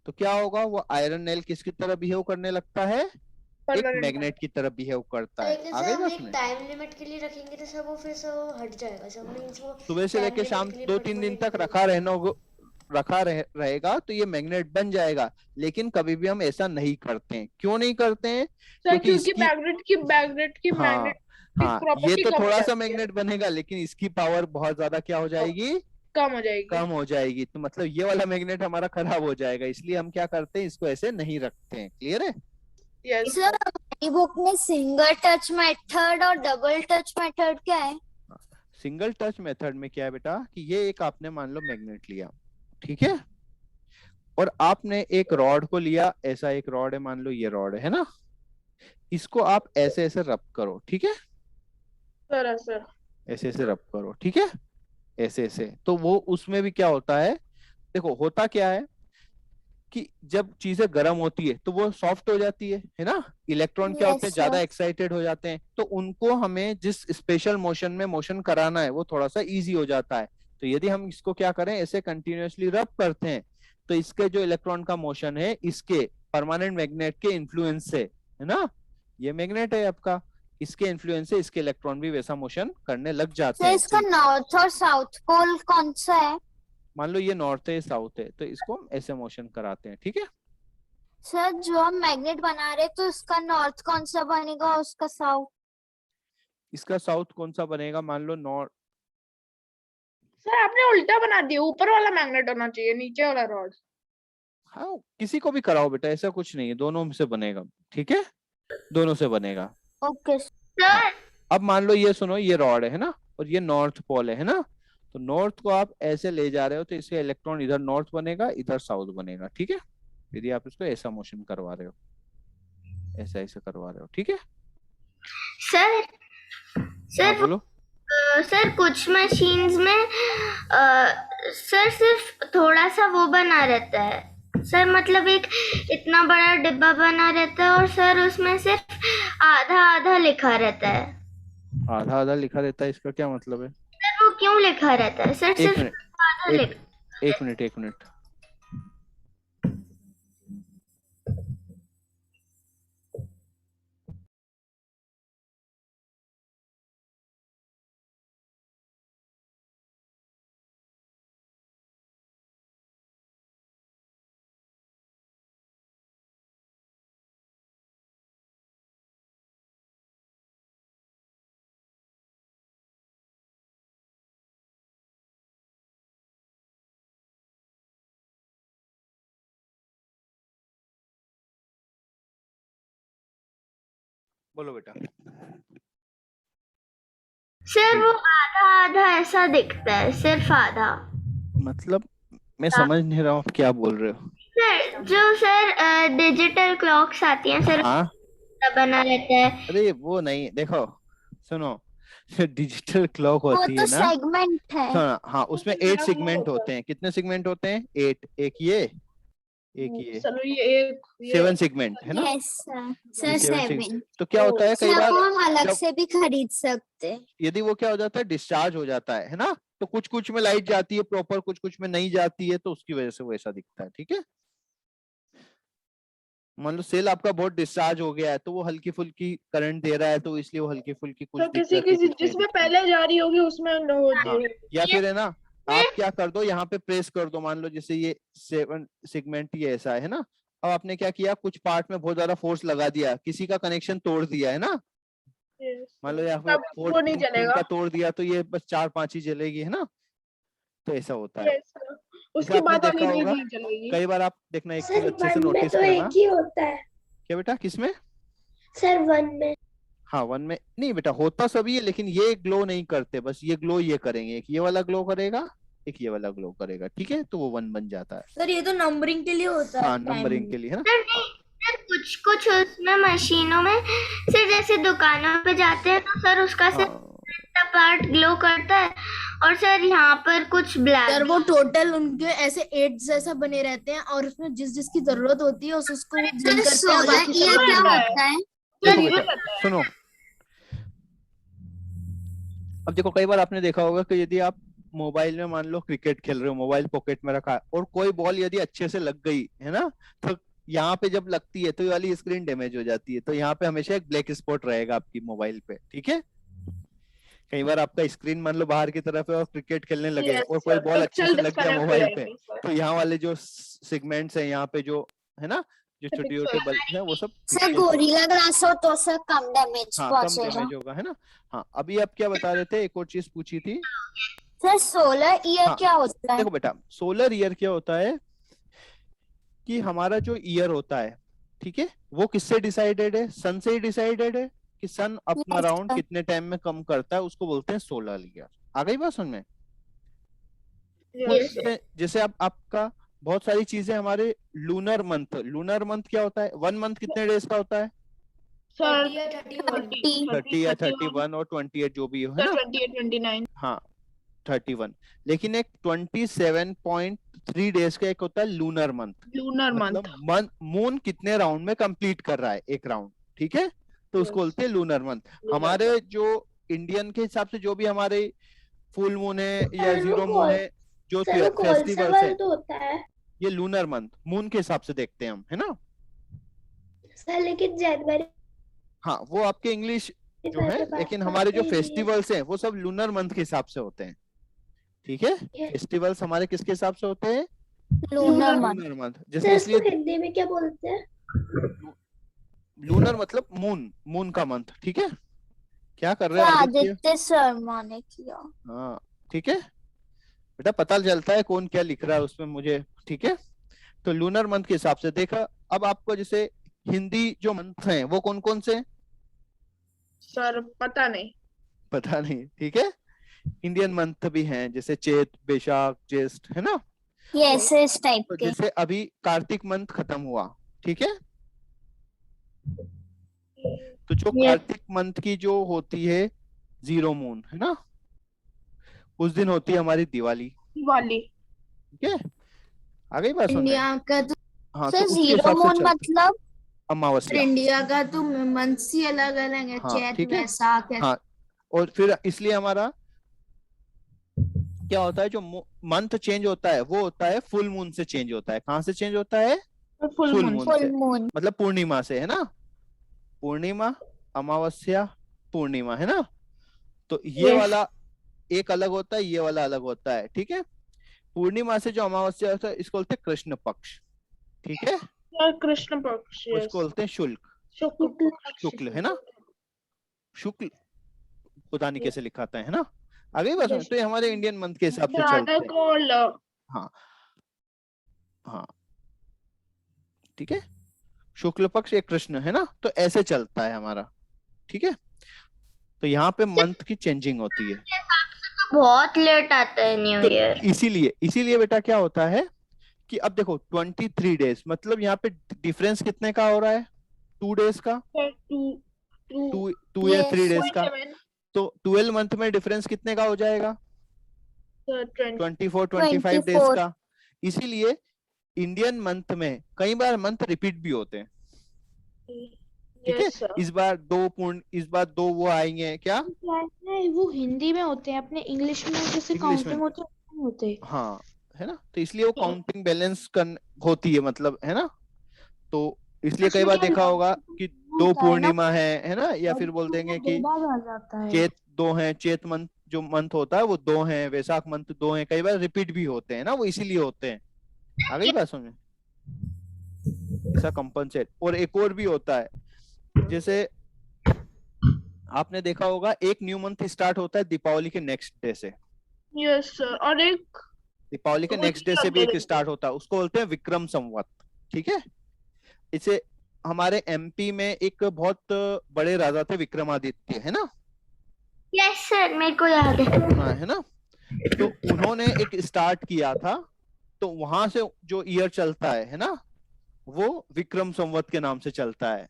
तो क्या होगा? वो आयरन नेल किसकी तरह बिहेव करने लगता है? एक Permanent मैग्नेट की तरह बिहेव करता है। लेकिन आ सर गई हम बात एक में? टाइम लिमिट के लिए रखेंगे तो सर वो फिर से वो हट जाएगा सर, मीन्स वो सुबह से time लेके limit शाम के लिए 2-3 दिन permanent तक नहीं रखा रहेगा तो ये मैग्नेट बन जाएगा। लेकिन कभी भी हम ऐसा नहीं करते हैं। क्यों नहीं करते हैं? सर क्योंकि क्योंकि इसकी मैग्नेट की हाँ मैग्नेटिक हाँ, ये प्रॉपर्टी तो कम हो थोड़ा सा जाती है, मैग्नेट बनेगा लेकिन इसकी पावर बहुत ज्यादा क्या हो जाएगी? कम हो जाएगी। कम हो जाएगी। तो मतलब ये वाला मैग्नेट हमारा खराब हो जाएगा, इसलिए हम क्या करते हैं, इसको ऐसे नहीं रखते हैं। क्लियर है? यस सर हमारी बुक में सिंगल टच मेथड और डबल टच मेथड क्या है? सिंगल टच मेथड में क्या है बेटा कि ये एक आपने मान लो मैग्नेट लिया, ठीक है, और आपने एक रॉड को लिया, ऐसा एक रॉड है, मान लो ये रॉड है ना, इसको आप ऐसे ऐसे रब करो, ठीक है, सर सर ऐसे ऐसे रब करो, ठीक है, ऐसे ऐसे। तो वो उसमें भी क्या होता है, देखो होता क्या है कि जब चीजें गर्म होती है तो वो सॉफ्ट हो जाती है ना, इलेक्ट्रॉन क्या होते हैं, Yes, ज्यादा sir. एक्साइटेड हो जाते हैं, तो उनको हमें जिस स्पेशल मोशन में मोशन कराना है वो थोड़ा सा इजी हो जाता है। तो यदि हम इसको क्या करें, ऐसे कंटिन्यूअसली रब करते हैं तो इसके जो इलेक्ट्रॉन का मोशन है इसके परमानेंट मैग्नेट के इन्फ्लुएंस से, है ना, ये मैग्नेट है आपका, इसके इन्फ्लुएंस से इसके इलेक्ट्रॉन भी वैसा मोशन करने लग जाते सर हैं। इसका तो नॉर्थ और साउथ पोल कौन सा है? मान लो ये नॉर्थ है, साउथ है, तो इसको हम ऐसे मोशन कराते हैं, ठीक है। सर जो हम मैग्नेट बना रहे तो इसका नॉर्थ कौन सा बनेगा और उसका साउथ? इसका साउथ कौन सा बनेगा, मान लो नॉर्थ, सर आपने उल्टा बना दिया, ऊपर वाला मैग्नेट होना चाहिए, नीचे वाला रॉड। हाँ किसी को भी कराओ बेटा, ऐसा कुछ नहीं है, दोनों से बनेगा, ठीक है, दोनों से बनेगा। ओके सर अब मान लो ये सुनो, ये रॉड है ना और ये नॉर्थ पोल है ना, तो नॉर्थ को आप ऐसे ले जा रहे हो तो इससे इलेक्ट्रॉन इधर नॉर्थ बनेगा, इधर साउथ बनेगा, ठीक है, यदि आप इसको ऐसा मोशन करवा रहे हो, ऐसा ऐसे करवा रहे हो, ठीक है। सर हाँ सर बोलो। सर कुछ मशीन्स में सर सिर्फ थोड़ा सा वो बना रहता है सर, मतलब एक इतना बड़ा डिब्बा बना रहता है और सर उसमें सिर्फ आधा आधा लिखा रहता है। आधा आधा लिखा रहता है, इसका क्या मतलब है? सर वो क्यों लिखा रहता है सर, एक सिर्फ मिनट, आधा एक एक मिनट, एक मिनट, बोलो बेटा। सर वो आधा आधा ऐसा दिखता है, सिर्फ आधा। मतलब मैं समझ नहीं रहा हूँ आप क्या बोल रहे हो। सर जो सर डिजिटल क्लॉक्स आती हैं सर, हाँ बना रहता है। अरे वो नहीं, देखो सुनो, डिजिटल क्लॉक वो होती तो है ना, सेगमेंट है। हाँ हाँ, उसमें 8 सेगमेंट होते हैं। कितने सेगमेंट होते हैं? 8, एक ये 7 सेगमेंट है ना, यस सर, ये सर 7 7। तो क्या होता है कई सर बार वो हम अलग जब से भी खरीद सकते हैं। यदि वो क्या हो जाता है, डिस्चार्ज हो जाता है ना, तो कुछ कुछ में लाइट जाती है प्रॉपर, कुछ कुछ में नहीं जाती है, तो उसकी वजह से वो ऐसा दिखता है, ठीक है। मान लो सेल आपका बहुत डिस्चार्ज हो गया है तो वो हल्की फुल्की करंट दे रहा है, तो इसलिए वो हल्की फुल्की कुछ तो दिख किसी जाती है, किसी कुछ नहीं जिसमें दिखती। पहले जा रही होगी उसमें न होती हाँ, है। या फिर है ना, आप क्या कर दो, यहाँ पे प्रेस कर दो, मान लो जैसे ये 7 सेगमेंट ये ऐसा है ना, अब आपने क्या किया, कुछ पार्ट में बहुत ज्यादा फोर्स लगा दिया, किसी का कनेक्शन तोड़ दिया है ना, मान लो यहाँ पे तब वो नहीं 4 चलेगा। का तोड़ दिया तो ये बस 4-5 ही जलेगी, है ना, तो ऐसा होता है। Yes, sir. जैसे उसके आपने बाद वाली देखा रेज होगा, नहीं चलेगी। कई बार आप देखना, एक चीज सर अच्छे से 1 में नोटिस तो करना। एक ही होता है क्या बेटा, किसमें? सर 1 में। हाँ 1 में नहीं बेटा, होता सभी है, लेकिन ये ग्लो नहीं करते, बस ये ग्लो ये करेंगे, एक ये वाला ग्लो करेगा, एक ये वाला ग्लो करेगा, ठीक है, तो वो 1 बन जाता है। सर ये तो नंबरिंग के लिए होता है, हाँ नंबरिंग के लिए है ना। सर नहीं सर, कुछ कुछ उसमें मशीनों में सर जैसे दुकानों पे जाते हैं तो सर उसका सर हाँ पार्ट ग्लो करता है और सर यहाँ पर कुछ सर ब्लैक। वो टोटल उनके ऐसे 8 जैसा बने रहते हैं और उसमें जिस जिसकी जरूरत होती है उसको वो सर blend करते हैं, सोलर बाकी ये सब क्या बंद होता है? देखो ये बेटा, पता है। सुनो, अब देखो कई बार आपने देखा होगा कि यदि आप मोबाइल में मान लो क्रिकेट खेल रहे हो, मोबाइल पॉकेट में रखा है और कोई बॉल यदि अच्छे से लग गई है ना, तो यहाँ पे जब लगती है तो ये वाली स्क्रीन डैमेज हो जाती है, तो यहाँ पे हमेशा एक ब्लैक स्पॉट रहेगा आपकी मोबाइल पे, ठीक है। कई बार आपका स्क्रीन मान लो बाहर की तरफ है और क्रिकेट खेलने लगे Yes, और कोई sir. बॉल अच्छे से Pixel लग गया disconnect हो मोबाइल पे, जाएंगे, sir. तो यहाँ वाले जो सेगमेंट्स है यहाँ पे जो है ना, जो छोटे छोटे Pixel. बल्ब है वो सब सर pixels- गोरिल्ला ग्लास हो तो सर कम डैमेज हाँ कम पहुंचेगा। डैमेज होगा, है ना। हाँ अभी आप क्या बता रहे थे, एक और चीज पूछी थी। सर सोलर ईयर हाँ, क्या होता है? देखो बेटा, सोलर ईयर क्या होता है कि हमारा जो ईयर होता है, ठीक है, वो किससे डिसाइडेड है, सन से ही डिसाइडेड है कि सन अपना Yes, राउंड sir. कितने टाइम में कम करता है, उसको बोलते हैं सोलर ईयर। आ गई बात समझ में? Yes, sir. जैसे अब आपका बहुत सारी चीजें हमारे लूनर मंथ क्या होता है, 1 मंथ कितने डेज का होता है, Sir, 30 या 31 30 या 31 और 28 जो भी हो, है Sir, ना। 28, 29. हाँ 31, लेकिन एक 27.3 डेज का एक होता है लूनर मंथ, Lunar month. मतलब मून कितने राउंड में कंप्लीट कर रहा है एक राउंड, ठीक है, तो उसको Yes. बोलते हैं लूनर मंथ। Lunar हमारे जो इंडियन के हिसाब से जो भी हमारे फुल मून है या सर, वो जीरो मून कौन- है, जो सर वो कौन सा फेस्टिवल्स है, मंथ होता है ये लूनर मंथ मून के हिसाब से देखते हैं हम, है ना। सर? लेकिन जनवरी हाँ वो आपके इंग्लिश जो है, फरवरी लेकिन मार्च हमारे जो में ही है। फेस्टिवल्स हैं वो सब लूनर मंथ के हिसाब से होते हैं, ठीक है। Yes. फेस्टिवल्स हमारे किसके हिसाब से होते हैं, lunar month. Lunar month. Sir जैसे इसको इसलिए हिंदी में क्या बोलते हैं? लूनर मतलब मून का मंथ, ठीक है। क्या कर रहे हैं आदित्य? आदित्य शर्मा ने किया। हाँ ठीक है बेटा, पता चलता है कौन क्या लिख रहा है उसमें मुझे, ठीक है। तो लूनर मंथ के हिसाब से देखा। अब आपको जैसे हिंदी जो मंथ हैं वो कौन कौन से हैं? Sir, पता नहीं. पता नहीं, ठीक है। इंडियन मंथ भी हैं जैसे चैत, बैसाख, ज्येष्ठ, है ना। यस इस टाइप तो के। जैसे अभी कार्तिक मंथ खत्म हुआ, ठीक है, तो जो Yes. कार्तिक मंथ की जो होती है जीरो मून, है ना, उस दिन होती है हमारी दिवाली, दिवाली. ठीक है। आ गई बात सुनने? इंडिया का तो हाँ तो सर उसके जीरो हिसाब से मून चलते हैं। मतलब अमावस्या, इंडिया का तो मंथ्स ही अलग अलग है, हाँ, चैत ठीक है। वैसाख है। हाँ और फिर इसलिए हमारा क्या होता है, जो मंथ चेंज होता है वो होता है फुल मून से चेंज होता है। कहाँ से चेंज होता है? Full Full moon. moon. Full moon. मतलब पूर्णिमा से, है ना। पूर्णिमा, अमावस्या, पूर्णिमा, है ना। तो ये Yes. वाला एक अलग होता है, ये वाला अलग होता है, ठीक है। पूर्णिमा से जो अमावस्या होता है इसको बोलते हैं कृष्ण पक्ष, ठीक है। Sir, Krishna Paksh. Yes. उसको बोलते हैं शुल्क, शुक्ल. शुक्ल, है ना। शुक्ल पता नहीं कैसे लिखाता है ना। आगे बस Yes. तो ये हमारे इंडियन मंथ के हिसाब से The चलते other हैं। called हाँ ठीक है, शुक्ल पक्ष एक कृष्ण, है ना। तो ऐसे चलता है हमारा, ठीक है। तो यहाँ पे मंथ की चेंजिंग होती है, बहुत लेट आता है न्यू तो ईयर। इसीलिए बेटा क्या होता है कि अब देखो 23 डेज, मतलब यहाँ पे डिफरेंस कितने का हो रहा है, 2 डेज का, टू या 3 डेज का। 7. तो 12 मंथ में डिफरेंस कितने का हो जाएगा, 24-25 डेज 24 का। इसीलिए इंडियन मंथ में कई बार मंथ रिपीट भी होते हैं, ठीक है। Yes, sir. इस बार दो वो आएंगे क्या, नहीं, वो हिंदी में होते हैं, अपने इंग्लिश में जैसे English में। काउंटिंग होते हैं नहीं होते. हाँ है ना। तो इसलिए वो काउंटिंग बैलेंस होती है, मतलब, है ना। तो इसलिए कई बार देखा होगा कि 2 पूर्णिमा है ना, या फिर बोल देंगे कि आ जाता है. चैत 2 हैं, चैत मंथ जो मंथ होता है वो 2 हैं, वैशाख मंथ 2 हैं। कई बार रिपीट भी होते हैं ना, वो इसीलिए होते हैं। आ गई बात समझ में? ऐसा कंपनसेट। और एक और भी होता है, जैसे आपने देखा होगा एक न्यू मंथ स्टार्ट होता है दीपावली के नेक्स्ट डे से। Yes, sir. और एक दीपावली के वो नेक्स्ट डे से भी एक चलते स्टार्ट होता है, उसको बोलते हैं विक्रम संवत, ठीक है। इसे हमारे एमपी में एक बहुत बड़े राजा थे विक्रमादित्य, है ना। यस सर, मेरे को याद है। हाँ है ना। तो उन्होंने एक स्टार्ट किया था, तो वहां से जो ईयर चलता है ना, वो विक्रम संवत के नाम से चलता है।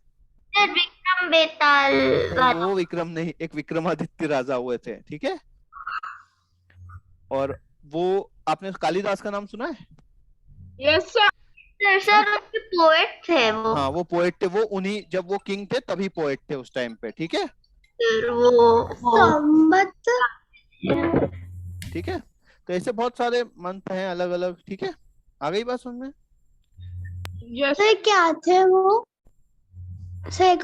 सर विक्रम बेताल वाला। वो विक्रम नहीं, एक विक्रमादित्य राजा हुए थे, ठीक है। और वो आपने कालिदास का नाम सुना है? Yes, sir. सर उसके पोएट थे वो। हाँ वो पोएट थे, वो उन्हीं जब वो किंग थे तभी पोएट थे उस टाइम पे, ठीक है। फिर वो संवत। ठीक है। तो ऐसे बहुत सारे मंथ हैं अलग अलग, ठीक है। आ गई बात समझ में? यस सर क्या थे वो? सर एक